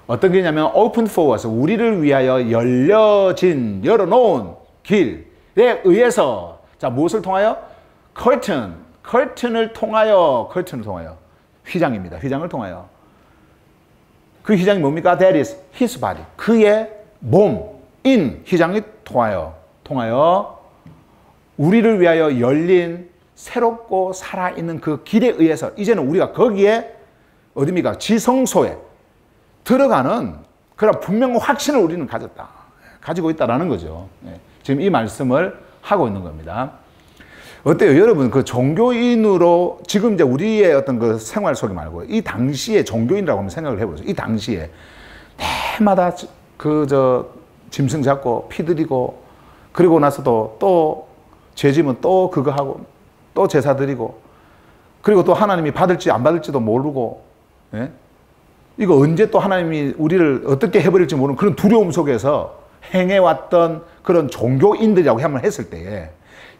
어떤 길이냐면 open for us. 우리를 위하여 열어놓은 길에 의해서 자, 무엇을 통하여? curtain을 통하여 휘장입니다. 휘장을 통하여. 그 휘장이 뭡니까? That is his body. 그의 몸인 휘장이 통하여 우리를 위하여 열린 새롭고 살아있는 그 길에 의해서 이제는 우리가 거기에 어디입니까? 지성소에 들어가는 그런 분명한 확신을 우리는 가지고 있다라는 거죠. 지금 이 말씀을 하고 있는 겁니다. 어때요? 여러분, 그 종교인으로 지금 이제 우리의 어떤 그 생활 속에 말고 이 당시에 종교인이라고 한번 생각을 해보세요. 이 당시에 해마다 짐승 잡고 피 드리고 그리고 나서도 또 죄지면 또 그거 하고 또 제사 드리고 그리고 또 하나님이 받을지 안 받을지도 모르고 예? 이거 언제 또 하나님이 우리를 어떻게 해버릴지 모르는 그런 두려움 속에서 행해왔던 그런 종교인들이라고 한번 했을 때에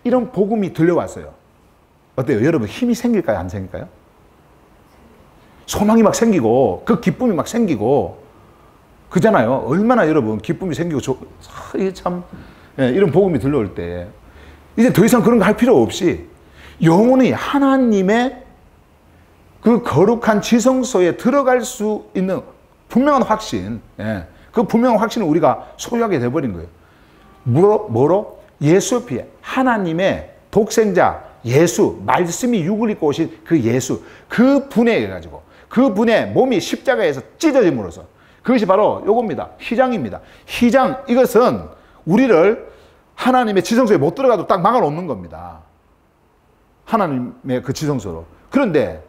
이런 복음이 들려왔어요. 어때요? 여러분 힘이 생길까요? 안 생길까요? 소망이 막 생기고 그 기쁨이 막 생기고 그잖아요. 얼마나 여러분 기쁨이 생기고 참 이런 복음이 들려올 때 이제 더 이상 그런 거 할 필요 없이 영원히 하나님의 그 거룩한 지성소에 들어갈 수 있는 분명한 확신, 그 분명한 확신을 우리가 소유하게 돼버린 거예요. 뭐로? 예수 피에 하나님의 독생자 예수, 말씀이 육을 입고 오신 그 예수, 그 분에 의해 가지고 그분의 몸이 십자가에서 찢어짐으로써 그것이 바로 요겁니다. 휘장입니다. 휘장, 이것은 우리를 하나님의 지성소에 못 들어가도 딱 막아놓는 겁니다. 하나님의 그 지성소로. 그런데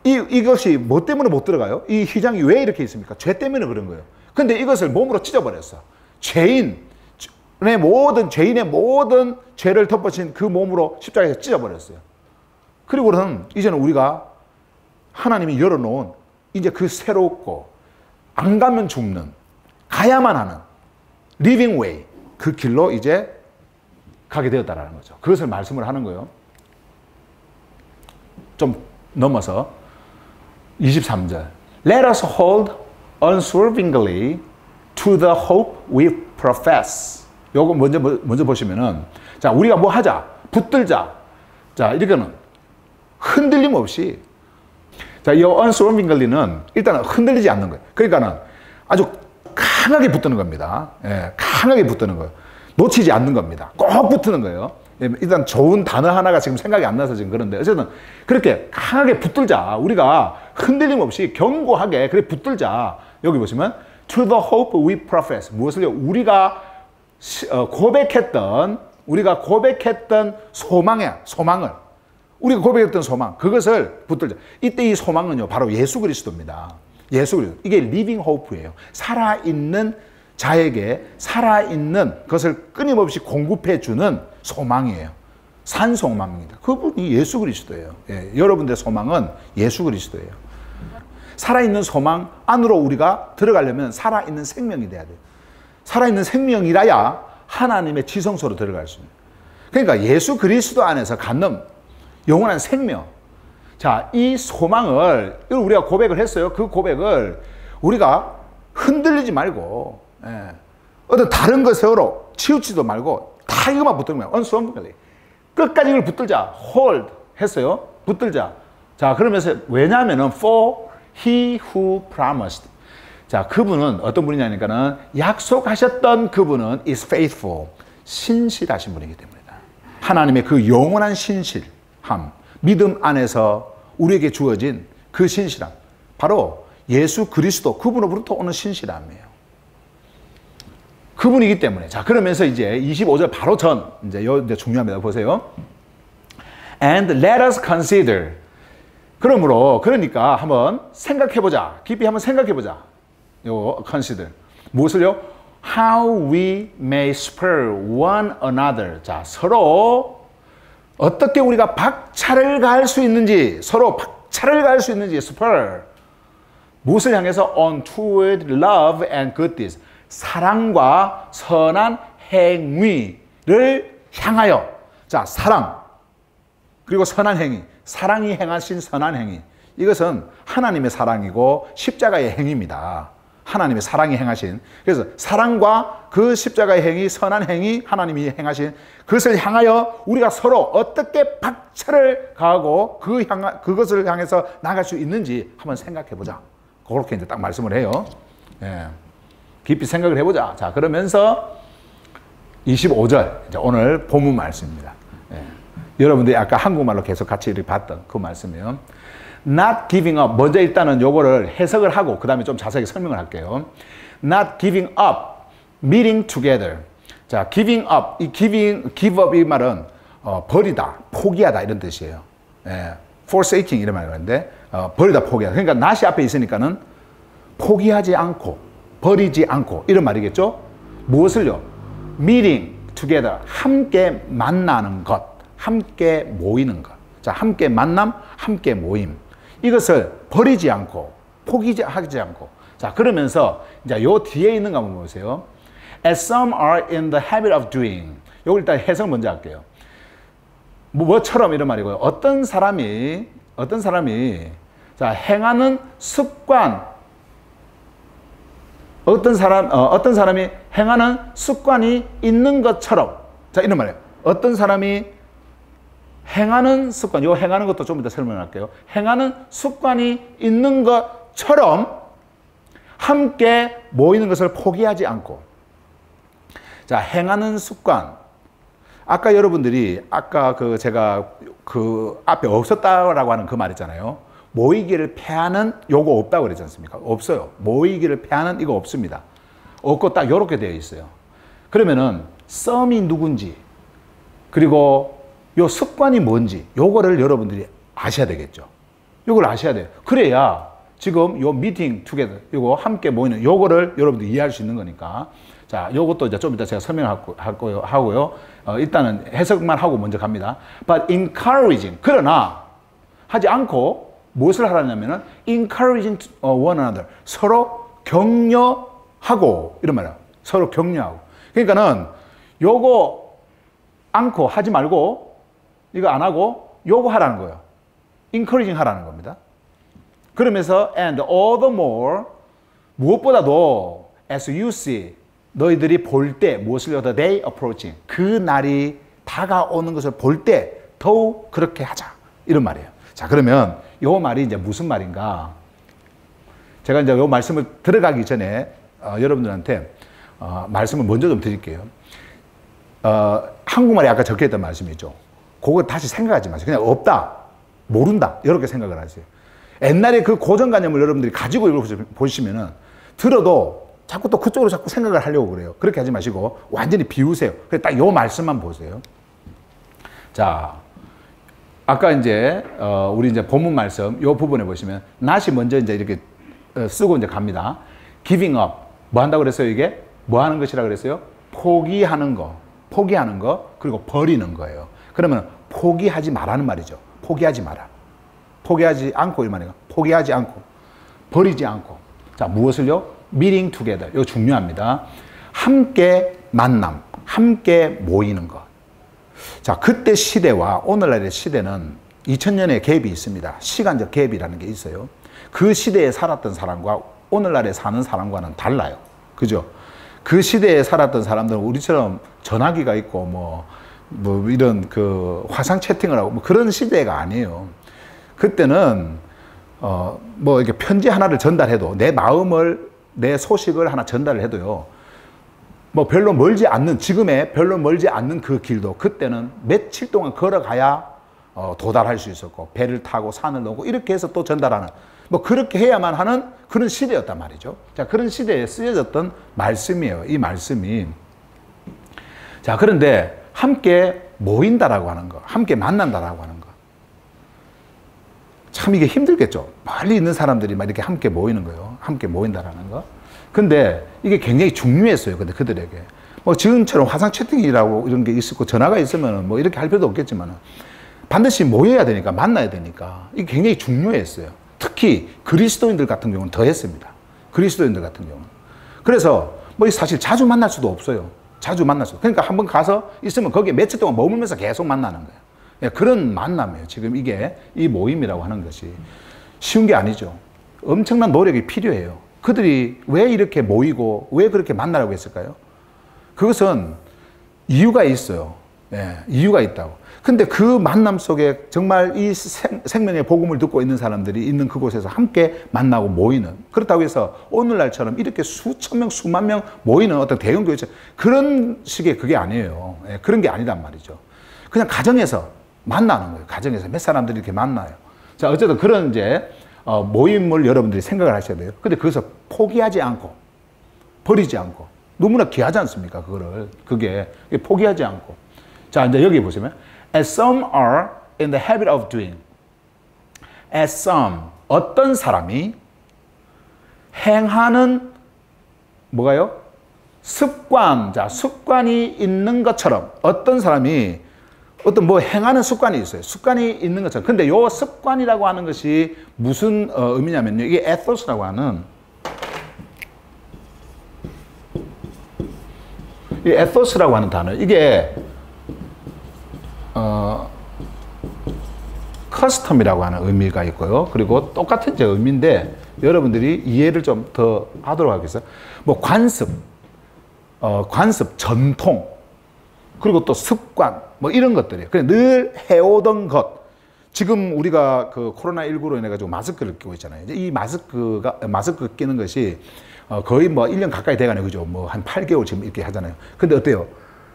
이것이 뭐 때문에 못 들어가요? 이 휘장이 왜 이렇게 있습니까? 죄 때문에 그런 거예요. 근데 이것을 몸으로 찢어버렸어. 죄인의 모든 죄를 덮어친 그 몸으로 십자가에서 찢어버렸어요. 그리고는 이제는 우리가 하나님이 열어놓은 이제 그 새롭고 안 가면 죽는, 가야만 하는 living way, 그 길로 이제 가게 되었다라는 거죠. 그것을 말씀을 하는 거예요. 좀 넘어서 23절. Let us hold unswervingly to the hope we profess. 요거 먼저 보시면은, 자, 우리가 뭐 하자, 붙들자. 자, 이렇게는 흔들림 없이. 자, 이 unswervingly는 일단은 흔들리지 않는 거예요. 그러니까는 아주 강하게 붙드는 겁니다. 예, 강하게 붙드는 거예요. 놓치지 않는 겁니다. 꼭 붙드는 거예요. 일단 좋은 단어 하나가 지금 생각이 안 나서 지금 그런데 어쨌든 그렇게 강하게 붙들자. 우리가 흔들림 없이 견고하게 그렇게 붙들자. 여기 보시면 to the hope we profess. 무엇을요? 우리가 고백했던 소망을 우리가 고백했던 소망, 그것을 붙들자. 이때 이 소망은요, 바로 예수 그리스도입니다. 예수 그리스도. 이게 living hope예요. 살아있는 자에게 살아있는 것을 끊임없이 공급해주는 소망이에요. 산 소망입니다. 그분이 예수 그리스도예요. 예, 여러분들의 소망은 예수 그리스도예요. 살아있는 소망 안으로 우리가 들어가려면 살아있는 생명이 돼야 돼요. 살아있는 생명이라야 하나님의 지성소로 들어갈 수 있는. 그러니까 예수 그리스도 안에서 갖는 영원한 생명. 자, 이 소망을 우리가 고백을 했어요. 그 고백을 우리가 흔들리지 말고, 예, 어떤 다른 것으로 치우치도 말고 다 이것만 붙드는 거예요. unswervingly. 끝까지 이걸 붙들자. hold 했어요. 붙들자. 자, 그러면서 왜냐하면은 for he who promised. 자, 그분은 어떤 분이냐니까는 약속하셨던 그분은 is faithful. 신실하신 분이기 때문이다. 하나님의 그 영원한 신실함, 믿음 안에서 우리에게 주어진 그 신실함, 바로 예수 그리스도 그분으로부터 오는 신실함이에요. 그분이기 때문에. 자, 그러면서 이제 25절 바로 전, 이제 중요합니다. 보세요. And let us consider. 그러니까 한번 생각해보자. 깊이 한번 생각해보자. 요 consider. 무엇을요? How we may spur one another. 자, 서로 어떻게 우리가 박차를 가할 수 있는지, 서로 박차를 가할 수 있는지, spur. 무엇을 향해서? On toward love and good deeds. 사랑과 선한 행위를 향하여. 자, 사랑. 그리고 선한 행위. 사랑이 행하신 선한 행위. 이것은 하나님의 사랑이고 십자가의 행위입니다. 하나님의 사랑이 행하신. 그래서 사랑과 그 십자가의 행위, 선한 행위, 하나님이 행하신 그것을 향하여 우리가 서로 어떻게 박차를 가하고 그것을 향해서 나갈 수 있는지 한번 생각해 보자. 그렇게 이제 딱 말씀을 해요. 예. 깊이 생각을 해보자. 자, 그러면서 25절, 이제 오늘 본문 말씀입니다. 예. 여러분들이 아까 한국말로 계속 같이 이렇게 봤던 그 말씀이에요. Not giving up. 먼저 일단은 요거를 해석을 하고 그 다음에 좀 자세하게 설명을 할게요. Not giving up, meeting together. 자, giving up, give up 이 말은 버리다, 포기하다 이런 뜻이에요. 예, forsaking 이런 말을 하는데 버리다, 포기하다. 그러니까 not이 앞에 있으니까는 포기하지 않고, 버리지 않고 이런 말이겠죠. 무엇을요? meeting together, 함께 만나는 것, 함께 모이는 것. 자, 함께 만남, 함께 모임. 이것을 버리지 않고, 포기하지 않고. 자, 그러면서, 이제 요 뒤에 있는 거 한번 보세요. As some are in the habit of doing. 요거 일단 해석 먼저 할게요. 뭐처럼 이런 말이고요. 어떤 사람이, 자, 행하는 습관. 어떤 사람이 행하는 습관이 있는 것처럼. 자, 이런 말이에요. 어떤 사람이 행하는 습관, 요 행하는 것도 좀 이따 설명할게요. 행하는 습관이 있는 것처럼 함께 모이는 것을 포기하지 않고. 자, 행하는 습관. 아까 여러분들이, 아까 제가 앞에 없었다라고 하는 그 말 있잖아요. 모이기를 패하는 요거 없다고 그랬지 않습니까? 없어요. 모이기를 패하는 이거 없습니다. 없고 딱 요렇게 되어 있어요. 그러면은 썸이 누군지 그리고 요 습관이 뭔지 요거를 여러분들이 아셔야 되겠죠. 요걸 아셔야 돼요. 그래야 지금 요 미팅 투게더 요거 함께 모이는 요거를 여러분들이 이해할 수 있는 거니까. 자, 요것도 이제 좀 이따 제가 하고요. 일단은 해석만 하고 먼저 갑니다. But encouraging. 그러나 하지 않고 무엇을 하라냐면은 encouraging one another. 서로 격려하고 이런 말이야. 서로 격려하고. 그러니까는 요거 않고 하지 말고 이거 안 하고 요거 하라는 거예요. encouraging 하라는 겁니다. 그러면서 and all the more 무엇보다도 as you see 너희들이 볼 때 무엇을 the day approaching 그 날이 다가오는 것을 볼 때 더욱 그렇게 하자 이런 말이에요. 자, 그러면 요 말이 이제 무슨 말인가? 제가 이제 요 말씀을 들어가기 전에 여러분들한테 말씀을 먼저 좀 드릴게요. 한국말에 아까 적혀있던 말씀이죠. 그거 다시 생각하지 마세요. 그냥 없다, 모른다 이렇게 생각을 하세요. 옛날에 그 고정관념을 여러분들이 가지고 보시면은 들어도 자꾸 또 그쪽으로 자꾸 생각을 하려고 그래요. 그렇게 하지 마시고 완전히 비우세요. 그래 딱 요 말씀만 보세요. 자, 아까 이제 우리 이제 본문 말씀 요 부분에 보시면 not이 먼저 이제 이렇게 쓰고 이제 갑니다. giving up 뭐 한다고 그랬어요? 이게 뭐 하는 것이라 그랬어요? 포기하는 거, 그리고 버리는 거예요. 그러면 포기하지 말라는 말이죠. 포기하지 마라. 포기하지 않고 이 말이에요. 포기하지 않고 버리지 않고. 자, 무엇을요? meeting together. 이거 중요합니다. 함께 만남, 함께 모이는 것. 자, 그때 시대와 오늘날의 시대는 2000년의 갭이 있습니다. 시간적 갭이라는 게 있어요. 그 시대에 살았던 사람과 오늘날에 사는 사람과는 달라요. 그죠? 그 시대에 살았던 사람들은 우리처럼 전화기가 있고 뭐 이런 그 화상 채팅을 하고 뭐 그런 시대가 아니에요. 그때는 뭐 이렇게 편지 하나를 전달해도 내 마음을 내 소식을 하나 전달을 해도요. 뭐 별로 멀지 않는 지금의 별로 멀지 않는 그 길도 그때는 며칠 동안 걸어가야 도달할 수 있었고 배를 타고 산을 넘고 이렇게 해서 또 전달하는 뭐 그렇게 해야만 하는 그런 시대였단 말이죠. 자, 그런 시대에 쓰여졌던 말씀이에요. 이 말씀이. 자, 그런데 함께 모인다라고 하는 거, 함께 만난다라고 하는 거. 참 이게 힘들겠죠. 멀리 있는 사람들이 막 이렇게 함께 모이는 거예요. 함께 모인다라는 거. 근데 이게 굉장히 중요했어요. 근데 그들에게. 뭐 지금처럼 화상 채팅이라고 이런 게 있었고 전화가 있으면 뭐 이렇게 할 필요도 없겠지만 반드시 모여야 되니까 만나야 되니까 이게 굉장히 중요했어요. 특히 그리스도인들 같은 경우는 더 했습니다. 그리스도인들 같은 경우는. 그래서 뭐 사실 자주 만날 수도 없어요. 자주 만날 수. 그러니까 한번 가서 있으면 거기에 며칠 동안 머물면서 계속 만나는 거예요. 예, 그런 만남이에요. 지금 이게 이 모임이라고 하는 것이 쉬운 게 아니죠. 엄청난 노력이 필요해요. 그들이 왜 이렇게 모이고 왜 그렇게 만나라고 했을까요? 그것은 이유가 있어요. 예, 이유가 있다고. 근데 그 만남 속에 정말 이 생명의 복음을 듣고 있는 사람들이 있는 그곳에서 함께 만나고 모이는, 그렇다고 해서 오늘날처럼 이렇게 수천 명, 수만 명 모이는 어떤 대형교회 그런 식의 그게 아니에요. 예, 그런 게 아니단 말이죠. 그냥 가정에서 만나는 거예요. 가정에서 몇 사람들이 이렇게 만나요. 자, 어쨌든 그런 이제 모임을 여러분들이 생각을 하셔야 돼요. 근데 그것을 포기하지 않고 버리지 않고 너무나 귀하지 않습니까? 그게 포기하지 않고. 자, 이제 여기 보시면 as some are in the habit of doing. as some 어떤 사람이 행하는 뭐가요? 습관. 자, 습관이 있는 것처럼 어떤 사람이 어떤 뭐 행하는 습관이 있어요. 습관이 있는 것처럼. 근데 요 습관이라고 하는 것이 무슨 의미냐면요. 이게 에토스라고 하는 이 에토스라고 하는 단어. 이게 커스텀이라고 하는 의미가 있고요. 그리고 똑같은 제 의미인데 여러분들이 이해를 좀 더 하도록 하겠어요. 뭐 관습, 전통, 그리고 또 습관, 뭐 이런 것들이에요. 그냥 늘 해오던 것. 지금 우리가 그 코로나19로 인해가지고 마스크를 끼고 있잖아요. 이 마스크 끼는 것이 거의 뭐 1년 가까이 돼가네요. 그죠? 뭐 한 8개월 지금 이렇게 하잖아요. 근데 어때요?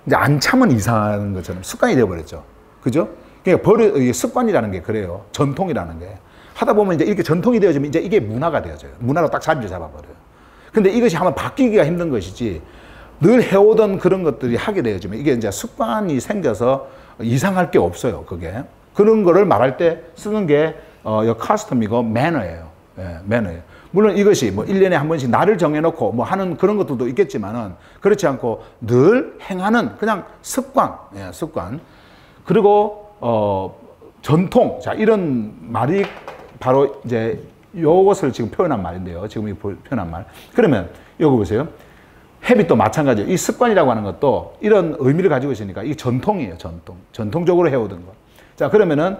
이제 안 참은 이상한 것처럼 습관이 되어버렸죠. 그죠? 그러니까 습관이라는 게 그래요. 전통이라는 게. 하다 보면 이제 이렇게 전통이 되어지면 이제 이게 문화가 되어져요. 문화로 딱 자리를 잡아버려요. 근데 이것이 한번 바뀌기가 힘든 것이지 늘 해오던 그런 것들이 하게 되어지면 이게 이제 습관이 생겨서 이상할 게 없어요. 그게. 그런 거를 말할 때 쓰는 게 커스텀이고 매너예요. 예, 매너예요. 물론 이것이 뭐 1년에 한 번씩 날을 정해놓고 뭐 하는 그런 것들도 있겠지만은 그렇지 않고 늘 행하는 그냥 습관, 예, 습관. 그리고 전통. 자, 이런 말이 바로 이제 요것을 지금 표현한 말인데요. 지금 이 표현한 말. 그러면 요거 보세요. 헤빗도 마찬가지예요. 이 습관이라고 하는 것도 이런 의미를 가지고 있으니까 이게 전통이에요. 전통. 전통적으로 해오던 것. 자, 그러면은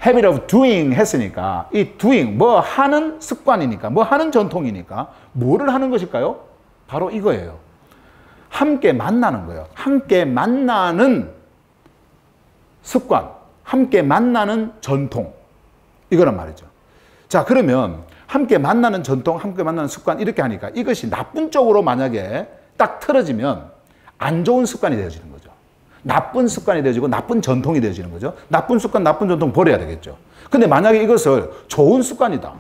habit of doing 했으니까 이 doing 뭐 하는 습관이니까 뭐 하는 전통이니까 뭐를 하는 것일까요? 바로 이거예요. 함께 만나는 거예요. 함께 만나는 습관, 함께 만나는 전통 이거란 말이죠. 자, 그러면 함께 만나는 전통, 함께 만나는 습관 이렇게 하니까 이것이 나쁜 쪽으로 만약에 딱 틀어지면 안 좋은 습관이 되어지는 거죠. 나쁜 습관이 되어지고 나쁜 전통이 되어지는 거죠. 나쁜 습관, 나쁜 전통 버려야 되겠죠. 근데 만약에 이것을 좋은 습관이다,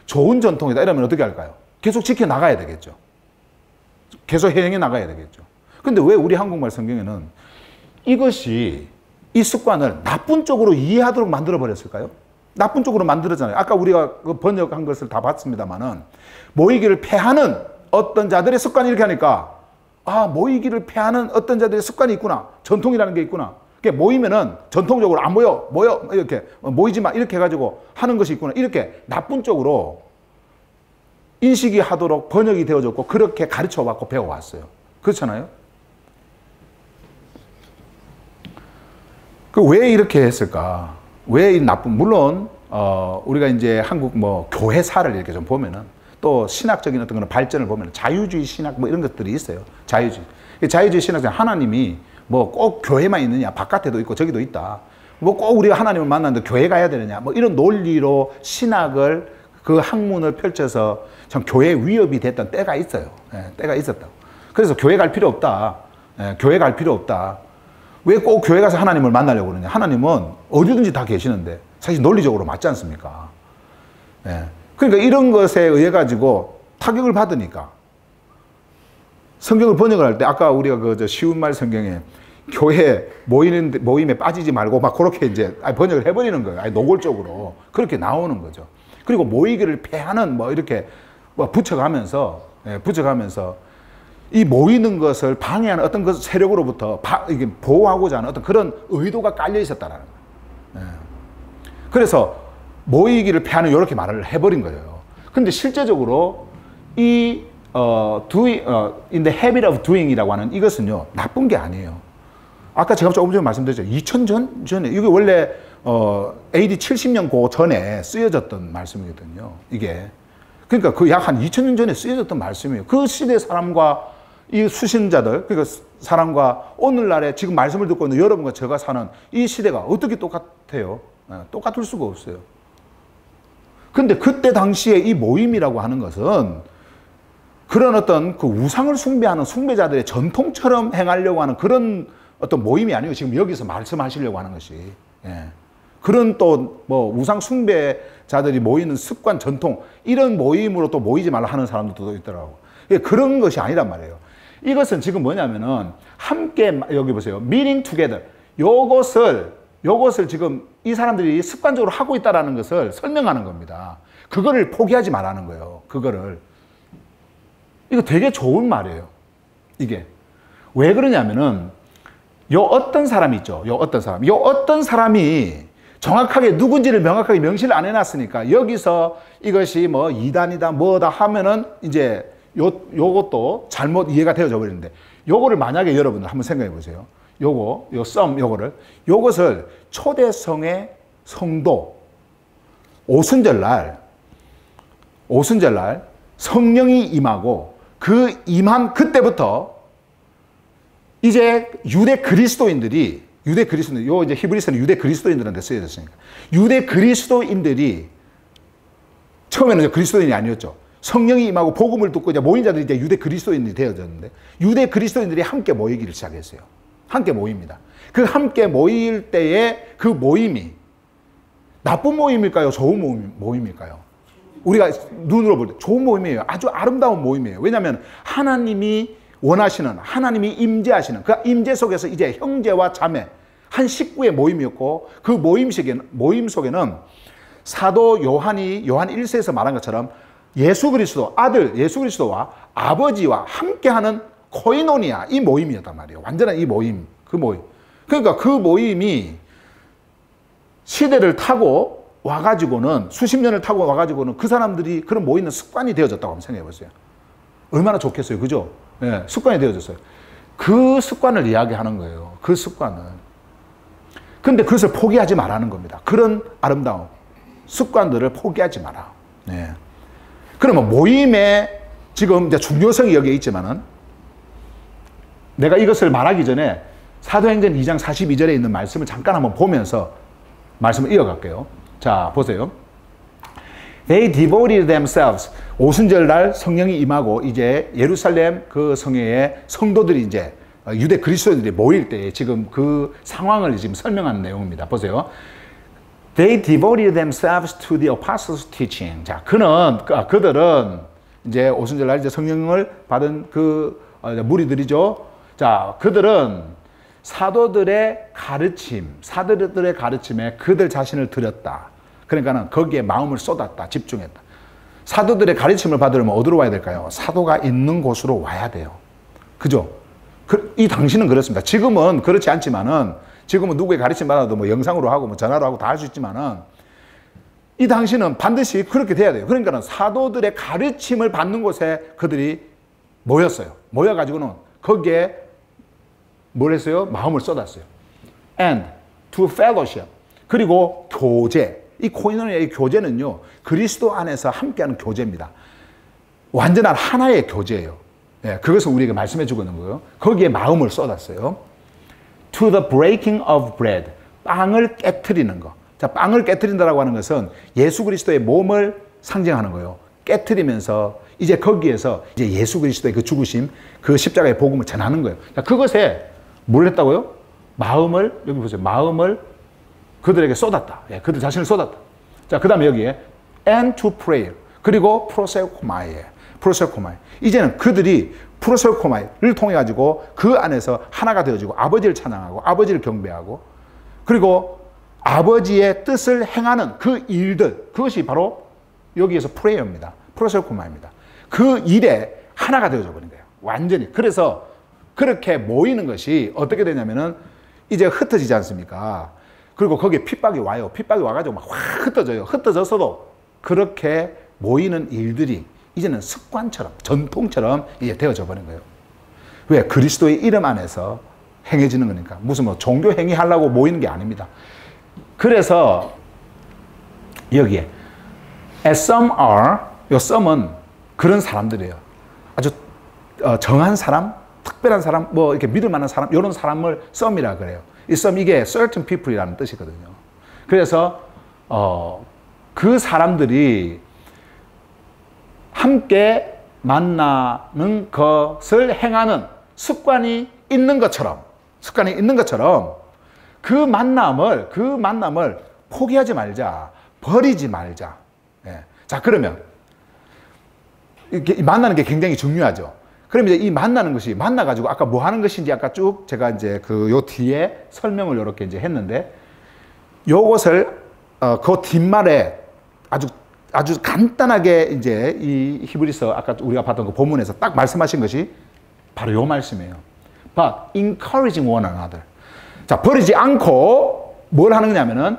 좋은 전통이다 이러면 어떻게 할까요? 계속 지켜나가야 되겠죠. 계속 해행해 나가야 되겠죠. 근데 왜 우리 한국말 성경에는 이것이 이 습관을 나쁜 쪽으로 이해하도록 만들어 버렸을까요? 나쁜 쪽으로 만들었잖아요. 아까 우리가 그 번역한 것을 다 봤습니다만은 모이기를 패하는 어떤 자들의 습관이 이렇게 하니까 아, 모이기를 패하는 어떤 자들의 습관이 있구나. 전통이라는 게 있구나. 그러니까 모이면은 전통적으로 안 모여 이렇게 모이지 마 이렇게 해가지고 하는 것이 있구나. 이렇게 나쁜 쪽으로 인식이 하도록 번역이 되어졌고 그렇게 가르쳐왔고 배워왔어요. 그렇잖아요. 그 왜 이렇게 했을까? 왜 이 나쁜, 물론, 우리가 이제 한국 뭐 교회사를 이렇게 좀 보면은 또 신학적인 어떤 그런 발전을 보면 자유주의 신학 뭐 이런 것들이 있어요. 자유주의 신학은 하나님이 뭐 꼭 교회만 있느냐, 바깥에도 있고 저기도 있다. 뭐 꼭 우리가 하나님을 만났는데 교회 가야 되느냐, 뭐 이런 논리로 신학을 그 학문을 펼쳐서 참 교회 위협이 됐던 때가 있어요. 예, 때가 있었다고. 그래서 교회 갈 필요 없다. 예, 교회 갈 필요 없다. 왜 꼭 교회 가서 하나님을 만나려고 그러냐. 하나님은 어디든지 다 계시는데 사실 논리적으로 맞지 않습니까? 예. 그러니까 이런 것에 의해 가지고 타격을 받으니까 성경을 번역을 할 때 아까 우리가 그 쉬운 말 성경에 교회 모임에 빠지지 말고 막 그렇게 이제 번역을 해버리는 거예요. 노골적으로 그렇게 나오는 거죠. 그리고 모이기를 패하는 뭐 이렇게 뭐 붙여가면서 이 모이는 것을 방해하는 어떤 그 세력으로부터 이게 보호하고자 하는 어떤 그런 의도가 깔려 있었다라는 거예요. 예. 그래서 모이기를 패하는 이렇게 말을 해버린 거예요. 근데 실제적으로 이 in the habit of doing이라고 하는 이것은요 나쁜 게 아니에요. 아까 제가 조금 전에 말씀드렸죠. 2000년 전에 이게 원래 AD 70년 그 전에 쓰여졌던 말씀이거든요. 이게 그러니까 그 약 한 2000년 전에 쓰여졌던 말씀이에요. 그 시대 사람과 이 수신자들, 그러니까 사람과 오늘날에 지금 말씀을 듣고 있는 여러분과 제가 사는 이 시대가 어떻게 똑같아요? 똑같을 수가 없어요. 근데 그때 당시에 이 모임이라고 하는 것은 그런 어떤 그 우상을 숭배하는 숭배자들의 전통처럼 행하려고 하는 그런 어떤 모임이 아니고 지금 여기서 말씀하시려고 하는 것이. 예. 그런 또 뭐 우상 숭배자들이 모이는 습관, 전통 이런 모임으로 또 모이지 말라 하는 사람들도 있더라고. 그런 것이 아니란 말이에요. 이것은 지금 뭐냐면은 함께 여기 보세요. meeting together. 요것을 지금 이 사람들이 습관적으로 하고 있다라는 것을 설명하는 겁니다. 그거를 포기하지 말라는 거예요. 그거를. 이거 되게 좋은 말이에요. 이게. 왜 그러냐면은 요 어떤 사람이 있죠. 요 어떤 사람이 정확하게 누군지를 명확하게 명시를 안 해놨으니까 여기서 이것이 뭐 이단이다 뭐다 하면은 이제 요것도 잘못 이해가 되어져 버리는데 요거를 만약에 여러분들 한번 생각해 보세요. 요것을 초대성의 성도 오순절날 성령이 임하고 그 임한 그때부터 이제 유대 그리스도인들이 요 이제 히브리서는 유대 그리스도인들한테 쓰여졌으니까 유대 그리스도인들이 처음에는 이제 그리스도인이 아니었죠. 성령이 임하고 복음을 듣고 이제 모인 자들이 이제 유대 그리스도인들이 되어졌는데 유대 그리스도인들이 함께 모이기를 시작했어요. 함께 모입니다. 그 함께 모일 때에 그 모임이 나쁜 모임일까요? 좋은 모임일까요? 우리가 눈으로 볼 때 좋은 모임이에요. 아주 아름다운 모임이에요. 왜냐하면 하나님이 원하시는, 하나님이 임재하시는 그 임재 속에서 이제 형제와 자매, 한 식구의 모임이었고, 그 모임 속에는 사도 요한이 요한 1세에서 말한 것처럼 예수 그리스도, 아들 예수 그리스도와 아버지와 함께하는 코이노니아, 이 모임이었단 말이에요. 완전한 이 모임, 그 모임. 그러니까 그 모임이 시대를 타고 와가지고는, 수십 년을 타고 와가지고는 그 사람들이 그런 모이는 습관이 되어졌다고 한번 생각해 보세요. 얼마나 좋겠어요. 그죠? 예, 습관이 되어졌어요. 그 습관을 이야기하는 거예요. 그 습관을. 근데 그것을 포기하지 말라는 겁니다. 그런 아름다운 습관들을 포기하지 마라. 네. 그러면 모임의 지금 이제 중요성이 여기에 있지만은, 내가 이것을 말하기 전에 사도행전 2장 42절에 있는 말씀을 잠깐 한번 보면서 말씀을 이어갈게요. 자, 보세요. They devoted themselves. 오순절 날 성령이 임하고 이제 예루살렘 그 성회에 성도들이 이제 유대 그리스도인들이 모일 때 지금 그 상황을 지금 설명하는 내용입니다. 보세요. They devoted themselves to the apostles' teaching. 자, 그들은 이제 오순절 날 이제 성령을 받은 그 무리들이죠. 자, 그들은 사도들의 가르침에 그들 자신을 드렸다. 그러니까는 거기에 마음을 쏟았다, 집중했다. 사도들의 가르침을 받으려면 어디로 와야 될까요? 사도가 있는 곳으로 와야 돼요. 그죠? 이 당시는 그렇습니다. 지금은 그렇지 않지만은, 지금은 누구의 가르침 받아도 뭐 영상으로 하고 뭐 전화로 하고 다 할 수 있지만은, 이 당시는 반드시 그렇게 돼야 돼요. 그러니까는 사도들의 가르침을 받는 곳에 그들이 모였어요. 모여가지고는 거기에 뭘 했어요? 마음을 쏟았어요. And to fellowship. 그리고 교제. 이 코이노니아의 교제는요, 그리스도 안에서 함께하는 교제입니다. 완전한 하나의 교제예요. 예, 그것을 우리에게 말씀해 주고 있는 거예요. 거기에 마음을 쏟았어요. To the breaking of bread. 빵을 깨트리는 거. 자, 빵을 깨트린다라고 하는 것은 예수 그리스도의 몸을 상징하는 거예요. 깨트리면서 이제 거기에서 이제 예수 그리스도의 그 죽으심, 그 십자가의 복음을 전하는 거예요. 자, 그것에 뭘 했다고요? 마음을, 여기 보세요. 마음을 그들에게 쏟았다. 예, 그들 자신을 쏟았다. 자, 그 다음에 여기에 and to pray. 그리고 프로세코마이. 이제는 그들이 프로세코마이를 통해 가지고 그 안에서 하나가 되어지고 아버지를 찬양하고 아버지를 경배하고, 그리고 아버지의 뜻을 행하는 그 일들, 그것이 바로 여기에서 프레이어입니다. 프로세코마입니다. 그 일에 하나가 되어져 버린 거예요. 완전히. 그래서 그렇게 모이는 것이 어떻게 되냐면은 이제 흩어지지 않습니까? 그리고 거기에 핍박이 와요. 핍박이 와가지고 막 확 흩어져요. 흩어졌어도 그렇게 모이는 일들이 이제는 습관처럼, 전통처럼 이제 되어져 버린 거예요. 왜? 그리스도의 이름 안에서 행해지는 거니까. 무슨 뭐 종교 행위 하려고 모이는 게 아닙니다. 그래서 여기에 as some are, 요 some은 그런 사람들이에요. 아주 정한 사람, 특별한 사람, 뭐 이렇게 믿을 만한 사람, 이런 사람을 some이라 그래요. 이 some, 이게 certain people이라는 뜻이거든요. 그래서 그 사람들이 함께 만나는 것을 행하는 습관이 있는 것처럼 그 만남을 포기하지 말자, 버리지 말자. 예. 자, 그러면 이렇게 만나는 게 굉장히 중요하죠. 그럼 이제 이 만나는 것이 만나가지고 아까 뭐 하는 것인지 아까 쭉 제가 이제 요 뒤에 설명을 이렇게 이제 했는데, 요것을 그 뒷말에 아주 간단하게 이제 이 히브리서 아까 우리가 봤던 그 본문에서 딱 말씀하신 것이 바로 요 말씀이에요. But encouraging one another. 자, 버리지 않고 뭘 하는 거냐면은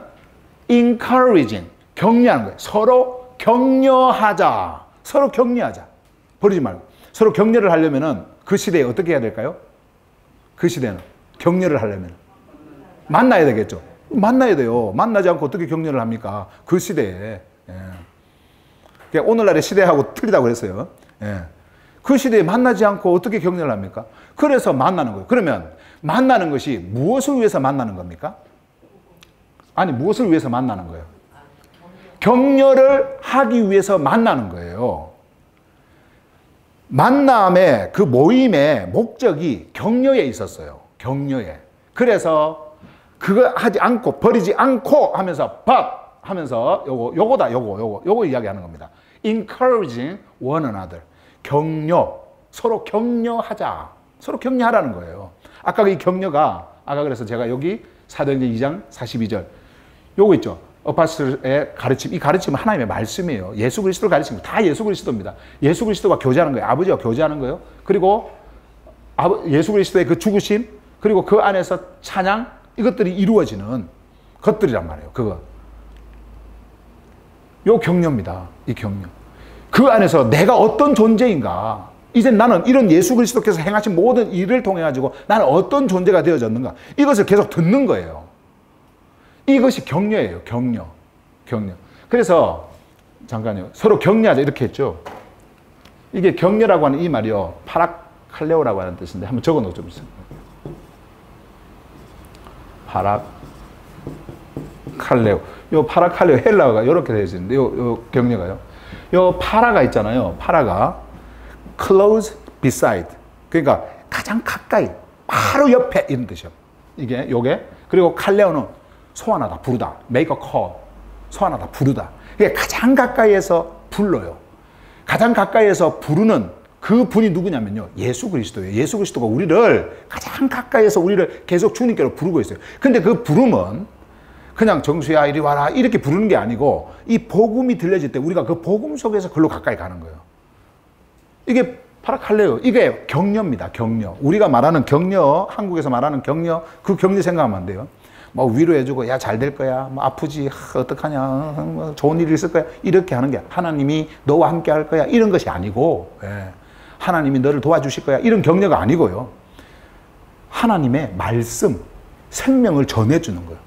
encouraging, 격려하는 거예요. 서로 격려하자. 버리지 말고. 서로 격려를 하려면은 그 시대에 어떻게 해야 될까요? 그 시대는 격려를 하려면 만나야 되겠죠. 만나야 돼요. 만나지 않고 어떻게 격려를 합니까? 그 시대에. 예. 오늘날의 시대하고 틀리다고 그랬어요. 예. 그 시대에 만나지 않고 어떻게 격려를 합니까? 그래서 만나는 거예요. 그러면 만나는 것이 무엇을 위해서 만나는 겁니까? 아니, 무엇을 위해서 만나는 거예요? 격려를 하기 위해서 만나는 거예요. 만남의 그 모임의 목적이 격려에 있었어요. 격려에. 그래서 그거 하지 않고, 버리지 않고 하면서 but 하면서 요거 이야기하는 겁니다. encouraging one another. 격려. 서로 격려하자. 서로 격려하라는 거예요. 아까 이 격려가, 아까 그래서 제가 여기 사도행전 2장 42절. 요거 있죠. 어파스의 가르침. 이 가르침은 하나님의 말씀이에요. 예수 그리스도를 가르치는 거. 다 예수 그리스도입니다. 예수 그리스도가 교제하는 거예요. 아버지와 교제하는 거예요. 그리고 예수 그리스도의 그 죽으심, 그리고 그 안에서 찬양, 이것들이 이루어지는 것들이란 말이에요. 그거. 요 격려입니다. 이 격려. 그 안에서 내가 어떤 존재인가. 이제 나는 이런 예수 그리스도께서 행하신 모든 일을 통해 가지고 나는 어떤 존재가 되어졌는가. 이것을 계속 듣는 거예요. 이것이 격려예요. 격려. 그래서 잠깐요. 서로 격려하자 이렇게 했죠. 이게 격려라고 하는 이 말이요. 파라칼레오라고 하는 뜻인데 한번 적어 놓죠. 파라칼레오. 요 파라칼레오 헬라어가 이렇게 되어 있는데 요 격려가요. 요 파라가 있잖아요. 파라가 close beside. 그러니까 가장 가까이, 바로 옆에 이런 뜻이요. 요게. 그리고 칼레오는 소환하다, 부르다. make a call. 소환하다, 부르다. 이게 가장 가까이에서 불러요. 가장 가까이에서 부르는 그 분이 누구냐면요. 예수 그리스도예요. 예수 그리스도가 우리를 가장 가까이에서 우리를 계속 주님께로 부르고 있어요. 근데 그 부름은 그냥 정수야 이리 와라 이렇게 부르는 게 아니고 이 복음이 들려질 때 우리가 그 복음 속에서 글로 가까이 가는 거예요. 이게 파라칼레오. 이게 격려입니다. 격려. 우리가 말하는 격려, 한국에서 말하는 격려, 그 격려 생각하면 안 돼요. 뭐 위로해주고 야 잘 될 거야. 뭐 아프지. 어떡하냐. 뭐 좋은 일이 있을 거야. 이렇게 하는 게 하나님이 너와 함께 할 거야. 이런 것이 아니고 하나님이 너를 도와주실 거야. 이런 격려가 아니고요. 하나님의 말씀, 생명을 전해주는 거예요.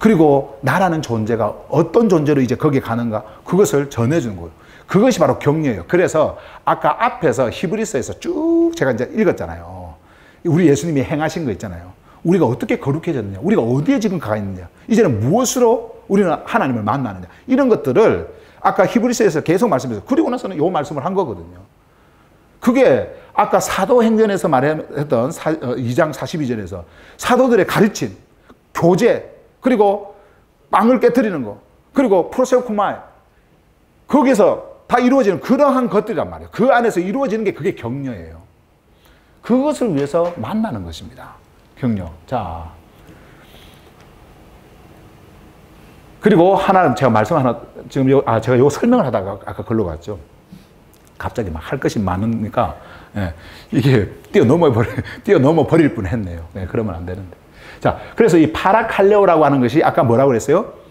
그리고 나라는 존재가 어떤 존재로 이제 거기에 가는가 그것을 전해주는 거예요. 그것이 바로 격려예요. 그래서 아까 앞에서 히브리서에서 쭉 제가 이제 읽었잖아요. 우리 예수님이 행하신 거 있잖아요. 우리가 어떻게 거룩해졌느냐, 우리가 어디에 지금 가 있느냐, 이제는 무엇으로 우리는 하나님을 만나느냐, 이런 것들을 아까 히브리서에서 계속 말씀해서 그리고 나서는 요 말씀을 한 거거든요. 그게 아까 사도행전에서 말했던 2장 42절에서 사도들의 가르침, 교제, 그리고 빵을 깨뜨리는 거, 그리고 프로세오코마이, 거기서 다 이루어지는 그러한 것들이란 말이에요. 그 안에서 이루어지는 게 그게 격려예요. 그것을 위해서 만나는 것입니다. 격려. 자. 그리고 하나, 제가 말씀 하나, 지금 제가 요 설명을 하다가 아까 글로 갔죠. 갑자기 막 할 것이 많으니까, 이게 뛰어넘어 버릴 뻔 했네요. 그러면 안 되는데. 자, 그래서 이 파라칼레오라고 하는 것이 아까 뭐라고 그랬어요?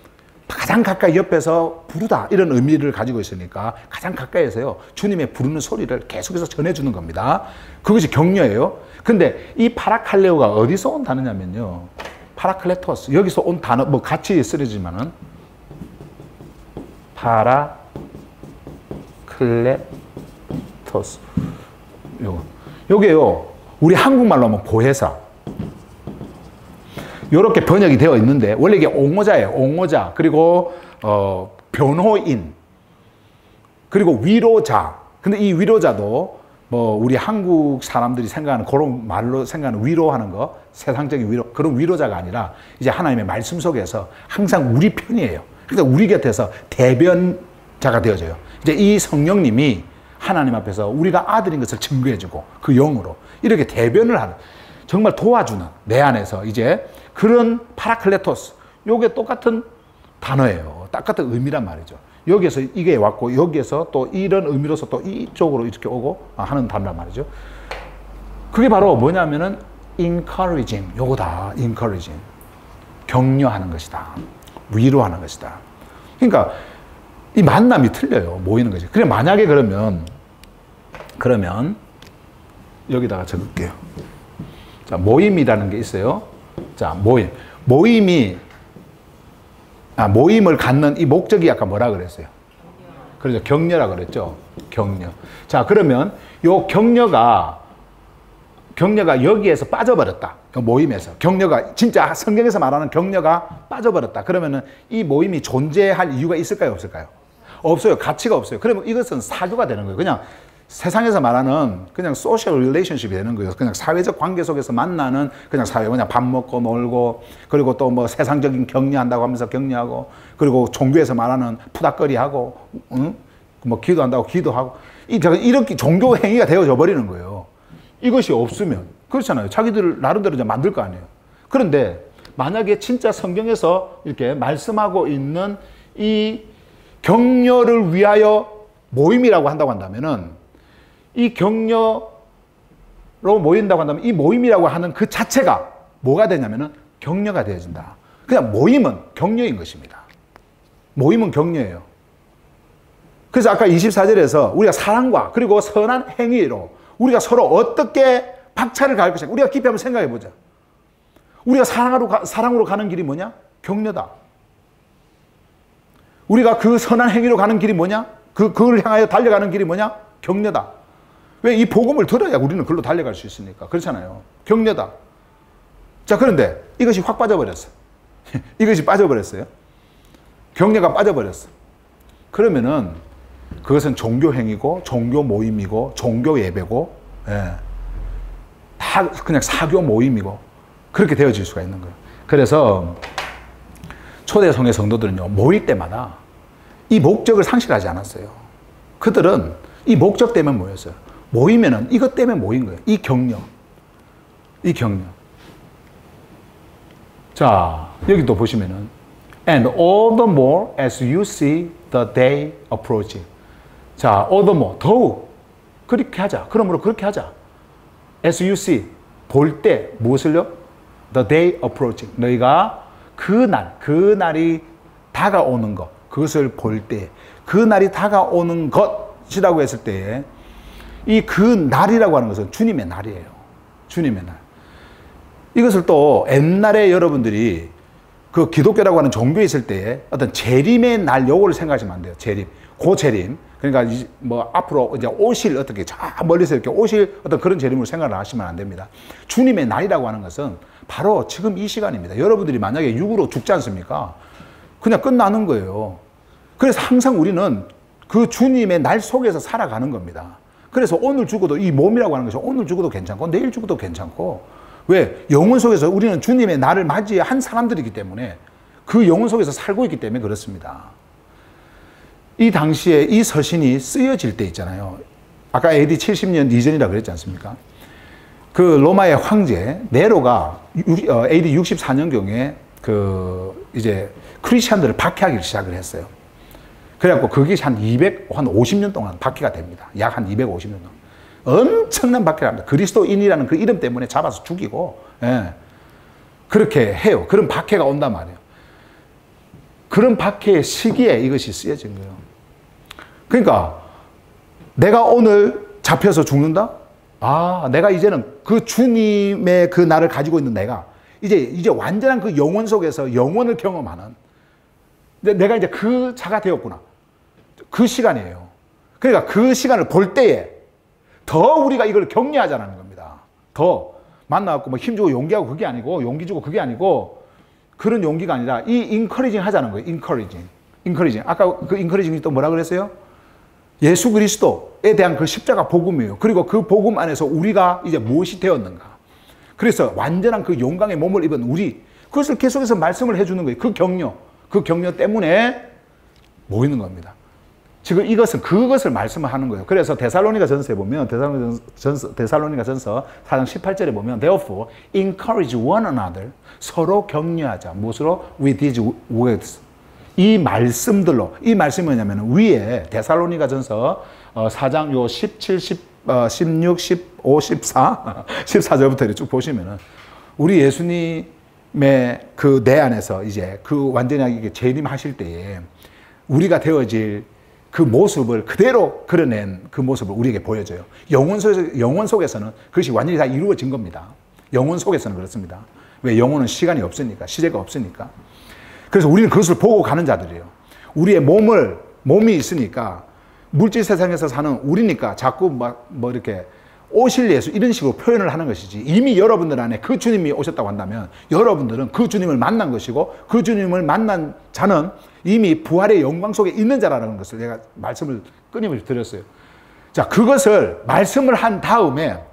가장 가까이 옆에서 부르다 이런 의미를 가지고 있으니까 가장 가까이에서요 주님의 부르는 소리를 계속해서 전해주는 겁니다. 그것이 격려예요. 근데 이 파라칼레오가 어디서 온 단어냐면요, 파라클레토스, 여기서 온 단어 뭐 같이 쓰여지만은 파라클레토스, 요게요 우리 한국말로 하면 보혜사, 이렇게 번역이 되어 있는데 원래 이게 옹호자예요. 옹호자, 그리고 변호인, 그리고 위로자. 근데 이 위로자도 뭐 우리 한국 사람들이 생각하는 그런 말로 생각하는 위로하는 거, 세상적인 위로, 그런 위로자가 아니라 이제 하나님의 말씀 속에서 항상 우리 편이에요. 그래서 우리 곁에서 대변자가 되어져요. 이제 이 성령님이 하나님 앞에서 우리가 아들인 것을 증거해주고 그 영으로 이렇게 대변을 하는, 정말 도와주는, 내 안에서 이제 그런 파라클레토스, 요게 똑같은 단어예요. 똑같은 의미란 말이죠. 여기에서 이게 왔고 여기에서 또 이런 의미로서 또 이쪽으로 이렇게 오고 하는 단어란 말이죠. 그게 바로 뭐냐면은 encouraging, 요거다. encouraging. 격려하는 것이다. 위로하는 것이다. 그러니까 이 만남이 틀려요. 모이는 것이. 그래 만약에 그러면 여기다가 적을게요. 자, 모임이라는 게 있어요. 자, 모임을 갖는 이 목적이 아까 뭐라 그랬어요? 그렇죠. 격려라 그랬죠. 격려. 자, 그러면 요 격려가 여기에서 빠져버렸다. 모임에서. 격려가, 진짜 성경에서 말하는 격려가 빠져버렸다. 그러면은 이 모임이 존재할 이유가 있을까요? 없을까요? 없어요. 가치가 없어요. 그러면 이것은 사교가 되는 거예요. 그냥 세상에서 말하는 그냥 소셜 릴레이션십이 되는 거예요. 그냥 사회적 관계 속에서 만나는 그냥 사회, 그냥 밥 먹고 놀고, 그리고 또 뭐 세상적인 격려한다고 하면서 격려하고, 그리고 종교에서 말하는 푸닥거리하고, 응? 뭐 기도한다고 기도하고, 이렇게 종교 행위가 되어져 버리는 거예요. 이것이 없으면. 그렇잖아요. 자기들 나름대로 이제 만들 거 아니에요. 그런데 만약에 진짜 성경에서 이렇게 말씀하고 있는 이 격려를 위하여 모임이라고 한다고 한다면은, 이 격려로 모인다고 한다면 이 모임이라고 하는 그 자체가 뭐가 되냐면은 격려가 되어진다. 그냥 모임은 격려인 것입니다. 모임은 격려예요. 그래서 아까 24절에서 우리가 사랑과 그리고 선한 행위로 우리가 서로 어떻게 박차를 가할 것인가. 우리가 깊이 한번 생각해 보자. 우리가 사랑으로 가는 길이 뭐냐? 격려다. 우리가 그 선한 행위로 가는 길이 뭐냐? 그걸 향하여 달려가는 길이 뭐냐? 격려다. 왜? 이 복음을 들어야 우리는 그걸로 달려갈 수 있으니까. 그렇잖아요. 격려다. 자, 그런데 이것이 확 빠져버렸어. 이것이 빠져버렸어요. 격려가 빠져버렸어. 그러면은 그것은 종교 행위고, 종교 모임이고, 종교 예배고, 예. 다 그냥 사교 모임이고, 그렇게 되어질 수가 있는 거예요. 그래서 초대성의 성도들은요, 모일 때마다 이 목적을 상실하지 않았어요. 그들은 이 목적 때문에 모였어요. 모이면은 이것 때문에 모인 거예요. 이 격려. 이 격려. 자, 여기 또 보시면은 And all the more as you see the day approaching. 자, all the more. 더욱 그렇게 하자. 그러므로 그렇게 하자. As you see. 볼 때 무엇을요? The day approaching. 너희가 그날이 다가오는 것. 그것을 볼 때. 그 날이 다가오는 것이라고 했을 때에 이 그 날이라고 하는 것은 주님의 날이에요. 주님의 날. 이것을 또 옛날에 여러분들이 그 기독교라고 하는 종교에 있을 때에 어떤 재림의 날 요거를 생각하시면 안 돼요. 재림. 고재림. 그러니까 뭐 앞으로 이제 오실 어떻게 저 멀리서 이렇게 오실 어떤 그런 재림으로 생각을 하시면 안 됩니다. 주님의 날이라고 하는 것은 바로 지금 이 시간입니다. 여러분들이 만약에 육으로 죽지 않습니까? 그냥 끝나는 거예요. 그래서 항상 우리는 그 주님의 날 속에서 살아가는 겁니다. 그래서 오늘 죽어도 이 몸이라고 하는 것이 오늘 죽어도 괜찮고 내일 죽어도 괜찮고 왜? 영혼 속에서 우리는 주님의 날을 맞이한 사람들이기 때문에 그 영혼 속에서 살고 있기 때문에 그렇습니다. 이 당시에 이 서신이 쓰여질 때 있잖아요. 아까 AD 70년 이전이라고 그랬지 않습니까? 그 로마의 황제 네로가 AD 64년경에 그 이제 크리스천들을 박해하기 시작을 했어요. 그래갖고 그게 한 50년 동안 박해가 됩니다. 약 한 250년 동안. 엄청난 박해를 합니다. 그리스도인이라는 그 이름 때문에 잡아서 죽이고, 예. 그렇게 해요. 그런 박해가 온단 말이에요. 그런 박해의 시기에 이것이 쓰여진 거예요. 그러니까 내가 오늘 잡혀서 죽는다? 아, 내가 이제는 그 주님의 그 나를 가지고 있는 내가 이제 완전한 그 영혼 속에서 영혼을 경험하는 내가 이제 그 자가 되었구나. 그 시간이에요. 그러니까 그 시간을 볼 때에 더 우리가 이걸 격려하자는 겁니다. 더 만나갖고 뭐 힘주고 용기하고 그게 아니고 용기 주고 그게 아니고 그런 용기가 아니라 이 인커리징 하자는 거예요. 인커리징. 아까 그 인커리징이 또 뭐라 그랬어요? 예수 그리스도에 대한 그 십자가 복음이에요. 그리고 그 복음 안에서 우리가 이제 무엇이 되었는가. 그래서 완전한 그 영광의 몸을 입은 우리 그것을 계속해서 말씀을 해주는 거예요. 그 격려 때문에 모이는 겁니다. 지금 그것을 말씀을 하는 거예요. 그래서 데살로니가 전서에 보면, 데살로니가 전서 4장 18절에 보면, therefore, encourage one another. 서로 격려하자. 무엇으로? With these words. 이 말씀들로. 이 말씀이 뭐냐면, 위에 데살로니가 전서 4장 요 17, 16, 15, 14, 14절부터 이렇게 쭉 보시면은, 우리 예수님의 그 내 안에서 이제 그 완전하게 재림하실 때에 우리가 되어질 그 모습을 그대로 그려낸 그 모습을 우리에게 보여줘요. 영혼 속에서는 그것이 완전히 다 이루어진 겁니다. 영혼 속에서는 그렇습니다. 왜? 영혼은 시간이 없으니까, 시제가 없으니까. 그래서 우리는 그것을 보고 가는 자들이에요. 우리의 몸이 있으니까, 물질 세상에서 사는 우리니까 자꾸 뭐 이렇게 오실 예수 이런 식으로 표현을 하는 것이지, 이미 여러분들 안에 그 주님이 오셨다고 한다면 여러분들은 그 주님을 만난 것이고 그 주님을 만난 자는 이미 부활의 영광 속에 있는 자라는 것을 제가 말씀을 끊임없이 드렸어요. 자, 그것을 말씀을 한 다음에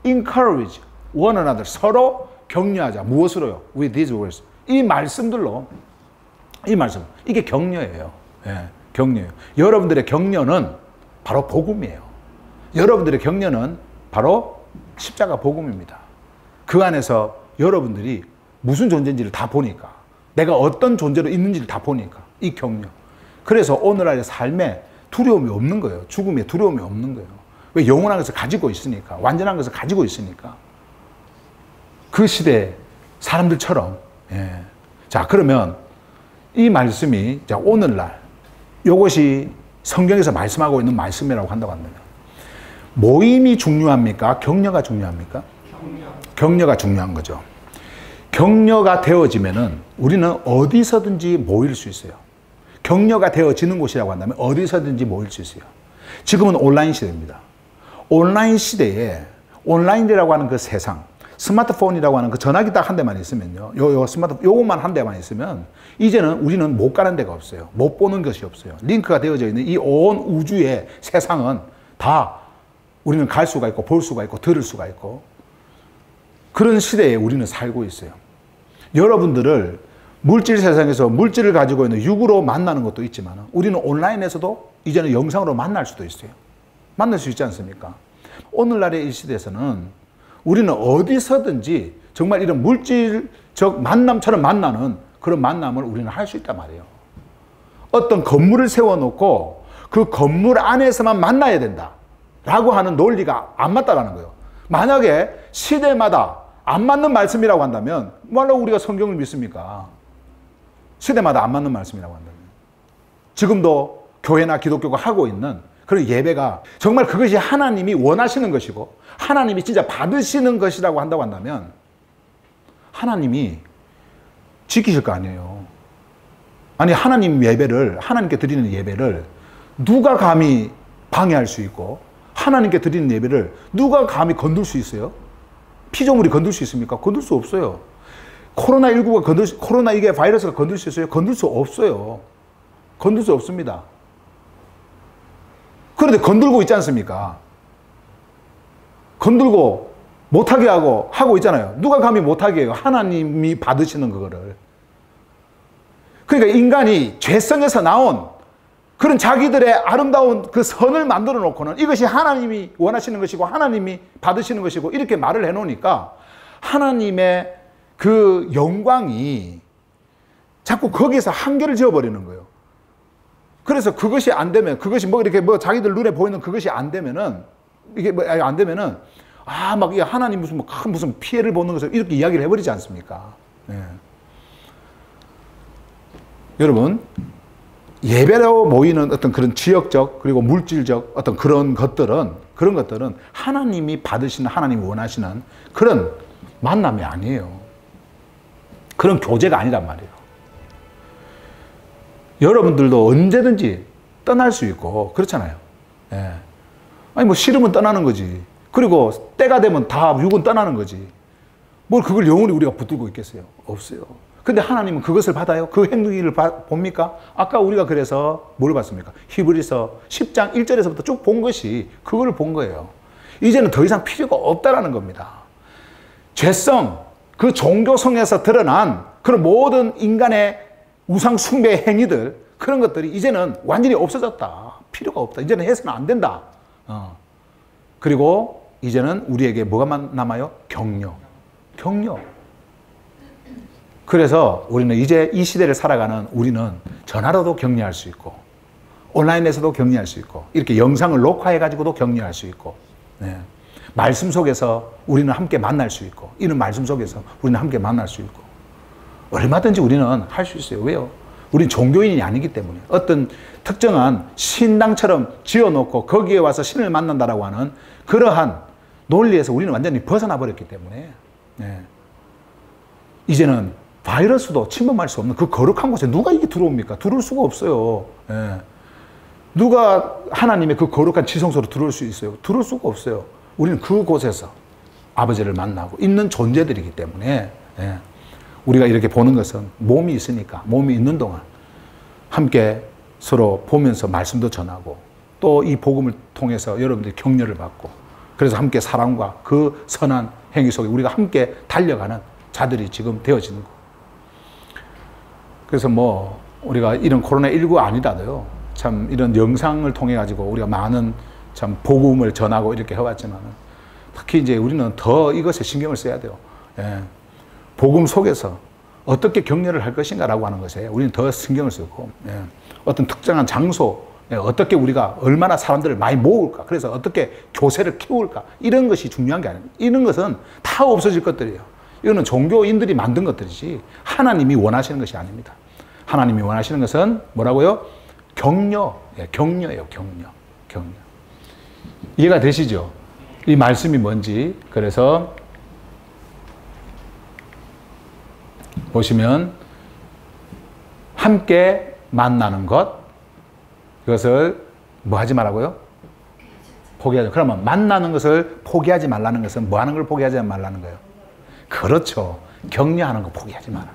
encourage one another, 서로 격려하자. 무엇으로요? With these words. 이 말씀들로, 이 말씀, 이게 격려예요. 예, 격려예요. 여러분들의 격려는 바로 복음이에요. 여러분들의 격려는 바로 십자가 복음입니다. 그 안에서 여러분들이 무슨 존재인지를 다 보니까, 내가 어떤 존재로 있는지를 다 보니까, 이 격려. 그래서 오늘날의 삶에 두려움이 없는 거예요. 죽음에 두려움이 없는 거예요. 왜? 영원한 것을 가지고 있으니까, 완전한 것을 가지고 있으니까. 그 시대 사람들처럼. 예. 자, 그러면 이 말씀이, 자, 오늘날 이것이 성경에서 말씀하고 있는 말씀이라고 한다고 한다면, 모임이 중요합니까? 격려가 중요합니까? 격려가 중요한 거죠. 격려가 되어지면은 우리는 어디서든지 모일 수 있어요. 격려가 되어지는 곳이라고 한다면 어디서든지 모일 수 있어요. 지금은 온라인 시대입니다. 온라인 시대에, 온라인이라고 하는 그 세상, 스마트폰이라고 하는 그 전화기 딱 한 대만 있으면요. 요것만 한 대만 있으면 이제는 우리는 못 가는 데가 없어요. 못 보는 것이 없어요. 링크가 되어져 있는 이 온 우주의 세상은 다 우리는 갈 수가 있고 볼 수가 있고 들을 수가 있고, 그런 시대에 우리는 살고 있어요. 여러분들을 물질 세상에서 물질을 가지고 있는 육으로 만나는 것도 있지만 우리는 온라인에서도 이제는 영상으로 만날 수도 있어요. 만날 수 있지 않습니까? 오늘날의 이 시대에서는 우리는 어디서든지 정말 이런 물질적 만남처럼 만나는 그런 만남을 우리는 할 수 있단 말이에요. 어떤 건물을 세워놓고 그 건물 안에서만 만나야 된다 라고 하는 논리가 안 맞다라는 거예요. 만약에 시대마다 안 맞는 말씀이라고 한다면 뭐하러 우리가 성경을 믿습니까? 시대마다 안 맞는 말씀이라고 한다면. 지금도 교회나 기독교가 하고 있는 그런 예배가 정말 그것이 하나님이 원하시는 것이고 하나님이 진짜 받으시는 것이라고 한다고 한다면 하나님이 지키실 거 아니에요. 아니, 하나님 예배를, 하나님께 드리는 예배를 누가 감히 방해할 수 있고 하나님께 드리는 예배를 누가 감히 건들 수 있어요? 피조물이 건들 수 있습니까? 건들 수 없어요. 코로나 이게 바이러스가 건들 수 있어요? 건들 수 없어요. 건들 수 없습니다. 그런데 건들고 있지 않습니까? 건들고 못하게 하고 있잖아요. 누가 감히 못하게 해요? 하나님이 받으시는 그거를. 그러니까 인간이 죄성에서 나온 그런 자기들의 아름다운 그 선을 만들어 놓고는 이것이 하나님이 원하시는 것이고 하나님이 받으시는 것이고 이렇게 말을 해 놓으니까 하나님의 그 영광이 자꾸 거기에서 한계를 지어버리는 거예요. 그래서 그것이 안 되면, 그것이 뭐 이렇게 뭐 자기들 눈에 보이는 그것이 안 되면은, 이게 뭐 안 되면은, 막 하나님 무슨 피해를 보는 것을 이렇게 이야기를 해버리지 않습니까? 예. 여러분, 예배로 모이는 어떤 그런 지역적 그리고 물질적 어떤 그런 것들은 하나님이 받으시는, 하나님이 원하시는 그런 만남이 아니에요. 그런 교제가 아니란 말이에요. 여러분들도 언제든지 떠날 수 있고 그렇잖아요. 예. 아니 뭐 싫으면 떠나는 거지. 그리고 때가 되면 다 육은 떠나는 거지. 뭘 그걸 영원히 우리가 붙들고 있겠어요? 없어요. 근데 하나님은 그것을 받아요? 그 행위를 봅니까? 아까 우리가 그래서 뭘 봤습니까? 히브리서 10장 1절에서부터 쭉 본 것이 그걸 본 거예요. 이제는 더 이상 필요가 없다라는 겁니다. 죄성, 그 종교성에서 드러난 그런 모든 인간의 우상 숭배의 행위들, 그런 것들이 이제는 완전히 없어졌다. 필요가 없다. 이제는 해서는 안 된다. 그리고 이제는 우리에게 뭐가 남아요? 격려. 그래서 우리는 이제 이 시대를 살아가는 우리는 전화로도 격려할 수 있고 온라인에서도 격려할 수 있고 이렇게 영상을 녹화해가지고도 격려할 수 있고, 네. 말씀 속에서 우리는 함께 만날 수 있고, 이런 말씀 속에서 우리는 함께 만날 수 있고, 얼마든지 우리는 할 수 있어요. 왜요? 우린 종교인이 아니기 때문에. 어떤 특정한 신당처럼 지어놓고 거기에 와서 신을 만난다라고 하는 그러한 논리에서 우리는 완전히 벗어나 버렸기 때문에, 네. 이제는 바이러스도 침범할 수 없는 그 거룩한 곳에 누가 이게 들어옵니까? 들어올 수가 없어요. 네. 누가 하나님의 그 거룩한 지성소로 들어올 수 있어요? 들어올 수가 없어요. 우리는 그곳에서 아버지를 만나고 있는 존재들이기 때문에, 네. 우리가 이렇게 보는 것은 몸이 있으니까 몸이 있는 동안 함께 서로 보면서 말씀도 전하고 또 이 복음을 통해서 여러분들이 격려를 받고, 그래서 함께 사랑과 그 선한 행위 속에 우리가 함께 달려가는 자들이 지금 되어지는 거. 그래서 뭐 우리가 이런 코로나19 아니라도요, 참 이런 영상을 통해 가지고 우리가 많은 참 복음을 전하고 이렇게 해왔지만, 특히 이제 우리는 더 이것에 신경을 써야 돼요. 예. 복음 속에서 어떻게 격려를 할 것인가라고 하는 것에 우리는 더 신경을 쓰고, 예. 어떤 특정한 장소, 예. 어떻게 우리가 얼마나 사람들을 많이 모을까, 그래서 어떻게 교세를 키울까, 이런 것이 중요한 게 아닙니다. 이런 것은 다 없어질 것들이에요. 이거는 종교인들이 만든 것들이지 하나님이 원하시는 것이 아닙니다. 하나님이 원하시는 것은 뭐라고요? 격려, 예. 격려예요. 격려. 이해가 되시죠? 이 말씀이 뭔지. 그래서 보시면 함께 만나는 것, 이것을 뭐 하지 말라고요? 포기하죠. 그러면 만나는 것을 포기하지 말라는 것은 뭐 하는 걸 포기하지 말라는 거예요? 그렇죠. 격려하는 거 포기하지 마라.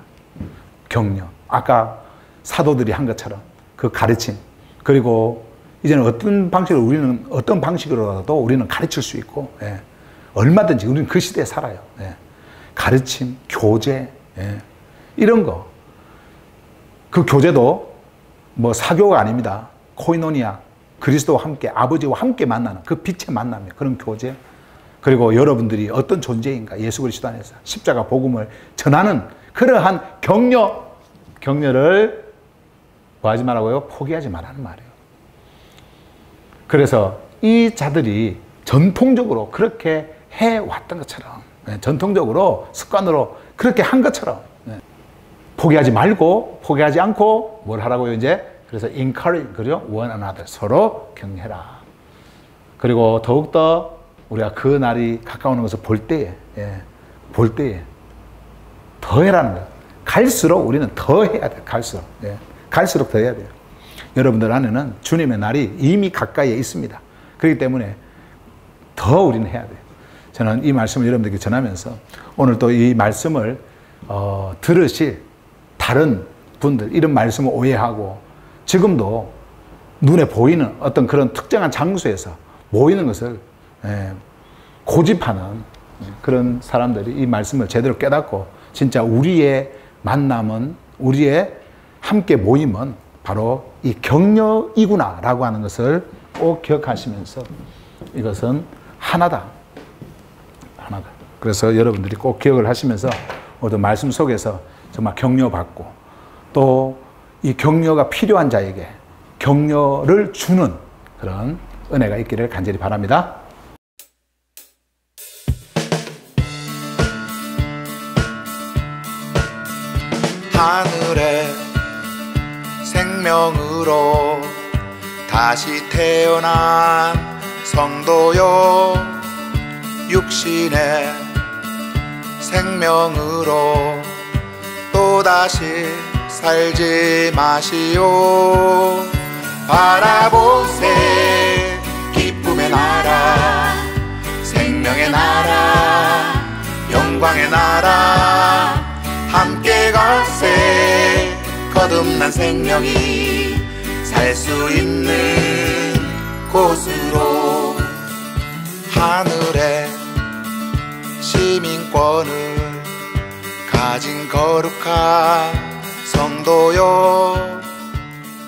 격려. 아까 사도들이 한 것처럼 그 가르침. 그리고 이제는 어떤 방식으로라도 우리는 가르칠 수 있고, 예. 얼마든지 우리는 그 시대에 살아요. 예. 가르침, 교제, 예. 이런 거. 그 교제도 뭐 사교가 아닙니다. 코이노니아, 그리스도와 함께, 아버지와 함께 만나는 그 빛의 만남이에요. 그런 교제. 그리고 여러분들이 어떤 존재인가, 예수 그리스도 안에서 십자가 복음을 전하는 그러한 격려를 뭐 하지 말라고요? 포기하지 말라는 말이에요. 그래서 이 자들이 전통적으로 그렇게 해왔던 것처럼, 전통적으로 습관으로 그렇게 한 것처럼, 포기하지 말고, 포기하지 않고 뭘 하라고요, 이제? 그래서 encourage, 그죠? one another, 서로 격려해라. 그리고 더욱더 우리가 그 날이 가까우는 것을 볼 때에 더 해라는 거예요. 갈수록 우리는 더 해야 돼요. 갈수록 더 해야 돼요. 여러분들 안에는 주님의 날이 이미 가까이에 있습니다. 그렇기 때문에 더 우리는 해야 돼요. 저는 이 말씀을 여러분들에게 전하면서 오늘 또 이 말씀을 들으실 다른 분들, 이런 말씀을 오해하고 지금도 눈에 보이는 어떤 그런 특정한 장소에서 모이는 것을 고집하는 그런 사람들이 이 말씀을 제대로 깨닫고 진짜 우리의 만남은, 우리의 함께 모임은 바로 이 격려이구나 라고 하는 것을 꼭 기억하시면서 이것은 하나다. 그래서 여러분들이 꼭 기억을 하시면서 오늘 말씀 속에서 정말 격려받고 또 이 격려가 필요한 자에게 격려를 주는 그런 은혜가 있기를 간절히 바랍니다. 하늘의 생명으로 다시 태어난 성도요, 육신의 생명으로 또다시 살지 마시오. 바라보세 기쁨의 나라, 생명의 나라, 영광의 나라. 함께 걸세 거듭난 생명이 살 수 있는 곳으로. 하늘의 시민권을 가진 거룩한 성도요,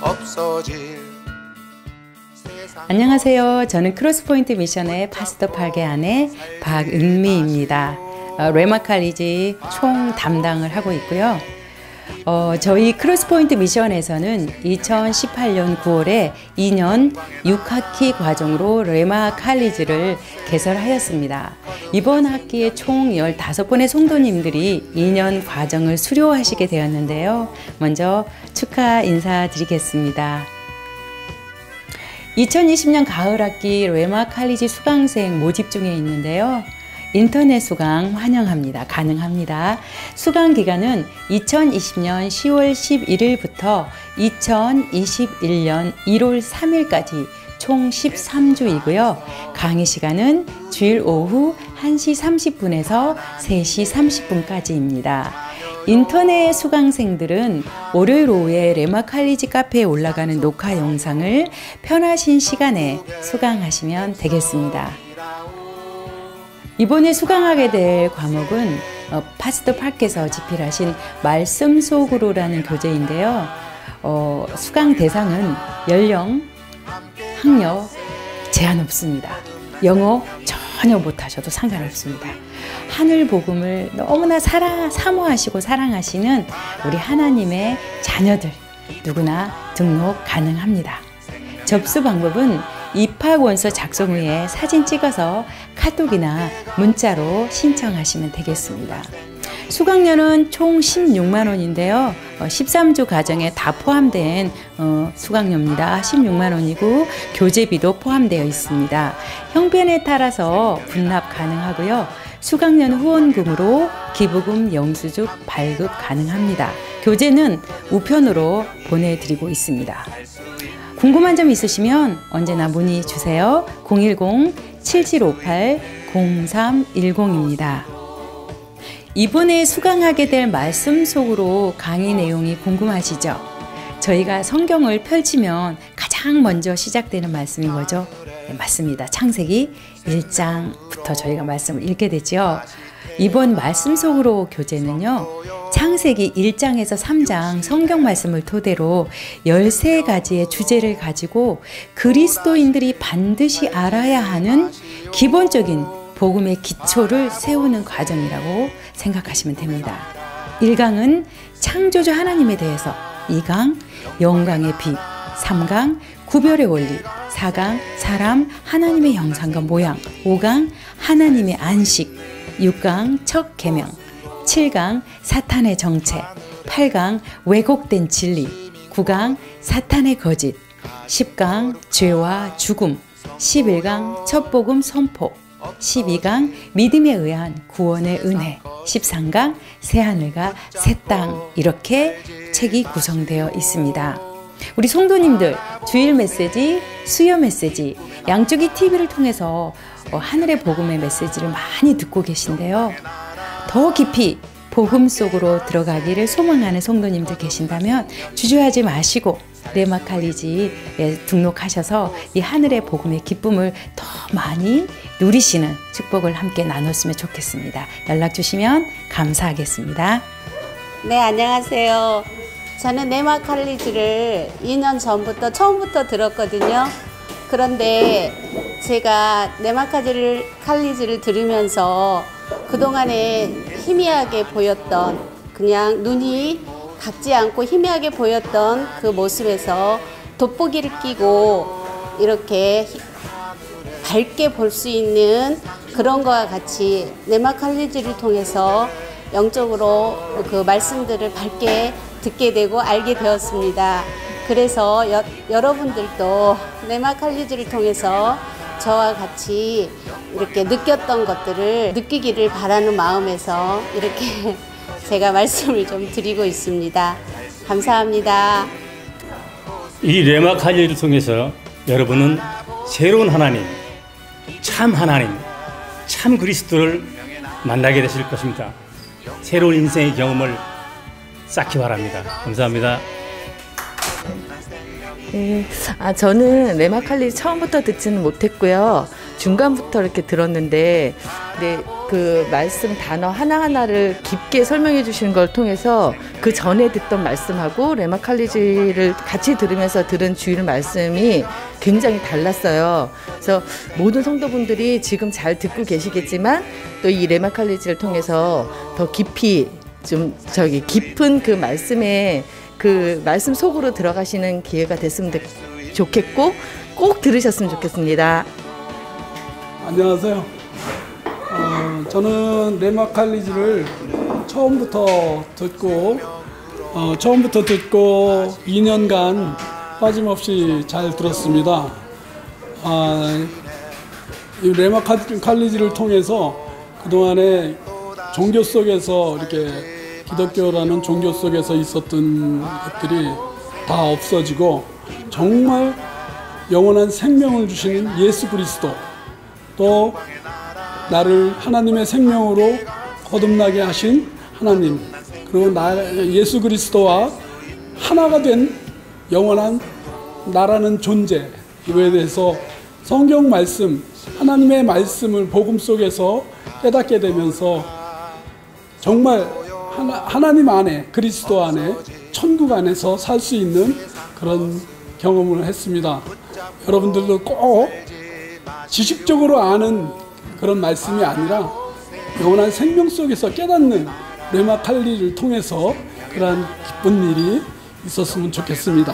없어질 세상. 안녕하세요. 저는 크로스포인트 미션의 파스터 8개 아내 박은미입니다. 레마 칼리지 총 담당을 하고 있고요. 저희 크로스포인트 미션에서는 2018년 9월에 2년 6학기 과정으로 레마 칼리지를 개설하였습니다. 이번 학기에 총 15분의 성도님들이 2년 과정을 수료하시게 되었는데요. 먼저 축하 인사드리겠습니다. 2020년 가을 학기 레마 칼리지 수강생 모집 중에 있는데요. 인터넷 수강 환영합니다. 가능합니다. 수강 기간은 2020년 10월 11일부터 2021년 1월 3일까지 총 13주이고요. 강의 시간은 주일 오후 1시 30분에서 3시 30분까지입니다. 인터넷 수강생들은 월요일 오후에 레마칼리지 카페에 올라가는 녹화 영상을 편하신 시간에 수강하시면 되겠습니다. 이번에 수강하게 될 과목은 파스터 파크에서 집필하신 말씀 속으로라는 교재인데요. 수강 대상은 연령, 학력 제한 없습니다. 영어 전혀 못하셔도 상관없습니다. 하늘 복음을 너무나 사모하시고 사랑하시는 우리 하나님의 자녀들 누구나 등록 가능합니다. 접수 방법은 입학원서 작성 후에 사진 찍어서 카톡이나 문자로 신청하시면 되겠습니다. 수강료는 총 16만 원인데요. 13주 과정에 다 포함된 수강료입니다. 16만 원이고 교재비도 포함되어 있습니다. 형편에 따라서 분납 가능하고요. 수강료는 후원금으로 기부금, 영수증 발급 가능합니다. 교재는 우편으로 보내드리고 있습니다. 궁금한 점 있으시면 언제나 문의 주세요. 010-7758-0310입니다. 이번에 수강하게 될 말씀 속으로 강의 내용이 궁금하시죠? 저희가 성경을 펼치면 가장 먼저 시작되는 말씀인 거죠? 네, 맞습니다. 창세기 1장부터 저희가 말씀을 읽게 되죠. 이번 말씀 속으로 교재는요. 창세기 1장에서 3장 성경 말씀을 토대로 13가지의 주제를 가지고 그리스도인들이 반드시 알아야 하는 기본적인 복음의 기초를 세우는 과정이라고 생각하시면 됩니다. 1강은 창조주 하나님에 대해서, 2강 영광의 빛, 3강 구별의 원리, 4강 사람 하나님의 형상과 모양, 5강 하나님의 안식, 6강 첫 계명, 7강 사탄의 정체, 8강 왜곡된 진리, 9강 사탄의 거짓, 10강 죄와 죽음, 11강 첫 복음 선포, 12강 믿음에 의한 구원의 은혜, 13강 새하늘과 새 땅, 이렇게 책이 구성되어 있습니다. 우리 성도님들 주일 메시지, 수요 메시지, 양쪽이 TV를 통해서 하늘의 복음의 메시지를 많이 듣고 계신데요. 더 깊이 복음 속으로 들어가기를 소망하는 성도님들 계신다면 주저하지 마시고 레마칼리지에 등록하셔서 이 하늘의 복음의 기쁨을 더 많이 누리시는 축복을 함께 나눴으면 좋겠습니다. 연락 주시면 감사하겠습니다. 네, 안녕하세요. 저는 레마칼리지를 2년 전부터 처음부터 들었거든요. 그런데 제가 레마칼리지를 들으면서 그동안에 희미하게 보였던, 그냥 눈이 각지 않고 희미하게 보였던 그 모습에서 돋보기를 끼고 이렇게 밝게 볼 수 있는 그런 거와 같이 레마칼리지를 통해서 영적으로 그 말씀들을 밝게 듣게 되고 알게 되었습니다. 그래서 여러분들도 레마칼리지를 통해서 저와 같이 이렇게 느꼈던 것들을 느끼기를 바라는 마음에서 이렇게 제가 말씀을 좀 드리고 있습니다. 감사합니다. 이 레마칼리지를 통해서 여러분은 새로운 하나님, 참 그리스도를 만나게 되실 것입니다. 새로운 인생의 경험을 쌓기 바랍니다. 감사합니다. 네, 저는 레마칼리지 처음부터 듣지는 못했고요. 중간부터 이렇게 들었는데, 네, 그 말씀 단어 하나하나를 깊게 설명해 주시는 걸 통해서 그 전에 듣던 말씀하고 레마칼리지를 같이 들으면서 들은 주일 말씀이 굉장히 달랐어요. 그래서 모든 성도분들이 지금 잘 듣고 계시겠지만 또 이 레마칼리지를 통해서 더 깊이 깊은 그 말씀에 그 말씀 속으로 들어가시는 기회가 됐으면 좋겠고 꼭 들으셨으면 좋겠습니다. 안녕하세요. 저는 레마칼리지를 처음부터 듣고 2년간 빠짐없이 잘 들었습니다. 이 레마칼리지를 통해서 그동안에 종교 속에서 이렇게 기독교라는 종교 속에서 있었던 것들이 다 없어지고 정말 영원한 생명을 주시는 예수 그리스도, 또 나를 하나님의 생명으로 거듭나게 하신 하나님, 그리고 예수 그리스도와 하나가 된 영원한 나라는 존재, 이거에 대해서 성경 말씀, 하나님의 말씀을 복음 속에서 깨닫게 되면서 정말 하나님 안에, 그리스도 안에, 천국 안에서 살 수 있는 그런 경험을 했습니다. 여러분들도 꼭 지식적으로 아는 그런 말씀이 아니라 영원한 생명 속에서 깨닫는 레마 칼리를 통해서 그러한 기쁜 일이 있었으면 좋겠습니다.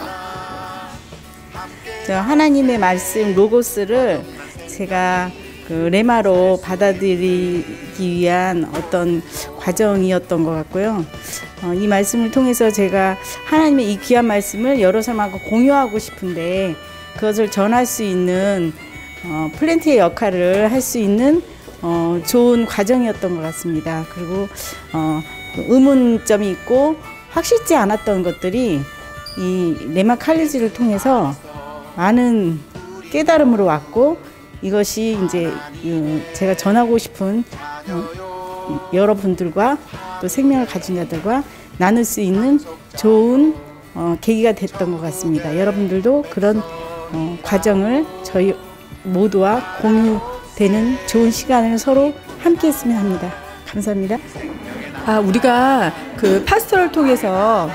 하나님의 말씀 로고스를 제가 그 레마로 받아들이기 위한 어떤 과정이었던 것 같고요. 이 말씀을 통해서 제가 하나님의 이 귀한 말씀을 여러 사람하고 공유하고 싶은데 그것을 전할 수 있는 플랜트의 역할을 할 수 있는 좋은 과정이었던 것 같습니다. 그리고 의문점이 있고 확실치 않았던 것들이 이 레마 칼리지를 통해서 많은 깨달음으로 왔고, 이것이 이제 제가 전하고 싶은 여러분들과 또 생명을 가진 자들과 나눌 수 있는 좋은 계기가 됐던 것 같습니다. 여러분들도 그런 과정을 저희 모두와 공유되는 좋은 시간을 서로 함께 했으면 합니다. 감사합니다. 우리가 그 파스토를 통해서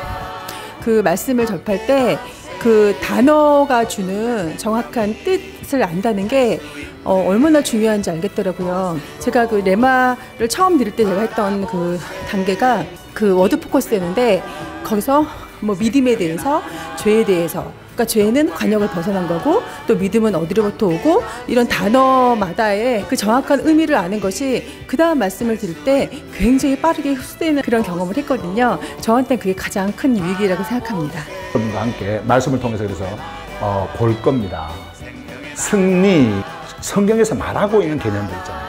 그 말씀을 접할 때 그 단어가 주는 정확한 뜻을 안다는 게 얼마나 중요한지 알겠더라고요. 제가 그 레마를 처음 들을 때 제가 했던 그 단계가 그 워드 포커스였는데, 거기서 뭐 믿음에 대해서, 죄에 대해서, 그러니까 죄는 관역을 벗어난 거고 또 믿음은 어디로부터 오고, 이런 단어마다의 그 정확한 의미를 아는 것이 그 다음 말씀을 들을 때 굉장히 빠르게 흡수되는 그런 경험을 했거든요. 저한테는 그게 가장 큰 유익이라고 생각합니다. 여러분과 함께 말씀을 통해서 그래서 볼 겁니다. 승리, 성경에서 말하고 있는 개념들 있잖아요.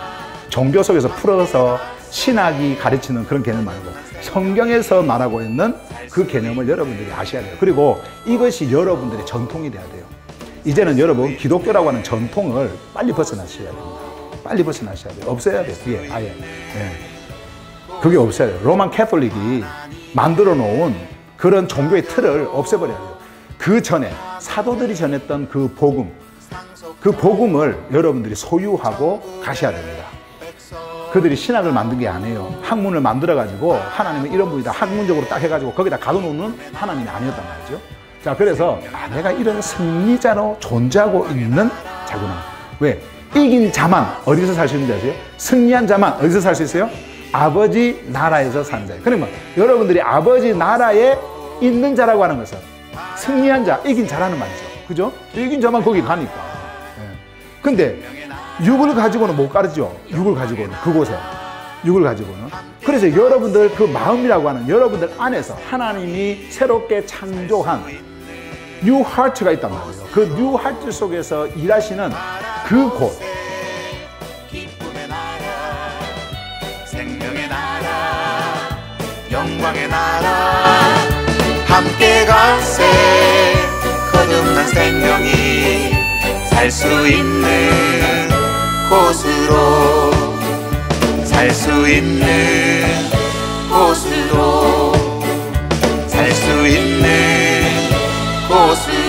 종교 속에서 풀어서 신학이 가르치는 그런 개념 말고 성경에서 말하고 있는 그 개념을 여러분들이 아셔야 돼요. 그리고 이것이 여러분들의 전통이 돼야 돼요. 이제는 여러분 기독교라고 하는 전통을 빨리 벗어나셔야 됩니다. 빨리 벗어나셔야 돼요. 없애야 돼요. 그게 아예. 네. 그게 없어야 돼요. 로만 캐톨릭이 만들어 놓은 그런 종교의 틀을 없애버려야 돼요. 그 전에 사도들이 전했던 그 복음을 여러분들이 소유하고 가셔야 됩니다. 그들이 신학을 만든 게 아니에요. 학문을 만들어가지고 하나님은 이런 분이다, 학문적으로 딱 해가지고 거기다 가둬놓는 하나님이 아니었단 말이죠. 자, 그래서 내가 이런 승리자로 존재하고 있는 자구나. 왜? 이긴 자만 어디서 살 수 있는지 아세요? 승리한 자만 어디서 살 수 있어요? 아버지 나라에서 사는 자예요. 그러면 여러분들이 아버지 나라에 있는 자라고 하는 것은 승리한 자, 이긴 자라는 말이죠. 그죠? 이긴 자만 거기 가니까. 근데 육을 가지고는 못 가르죠. 육을 가지고는 그곳에 육을 가지고는. 그래서 여러분들 그 마음이라고 하는 여러분들 안에서 하나님이 새롭게 창조한 뉴 하트가 있단 말이에요. 그 뉴 하트 속에서 일하시는 그곳, 기쁨의 나라, 생명의 나라, 영광의 나라, 함께 가세. 거듭난 생명이 살 수 있는 곳으로, 살 수 있는 곳으로, 살 수 있는 곳으로.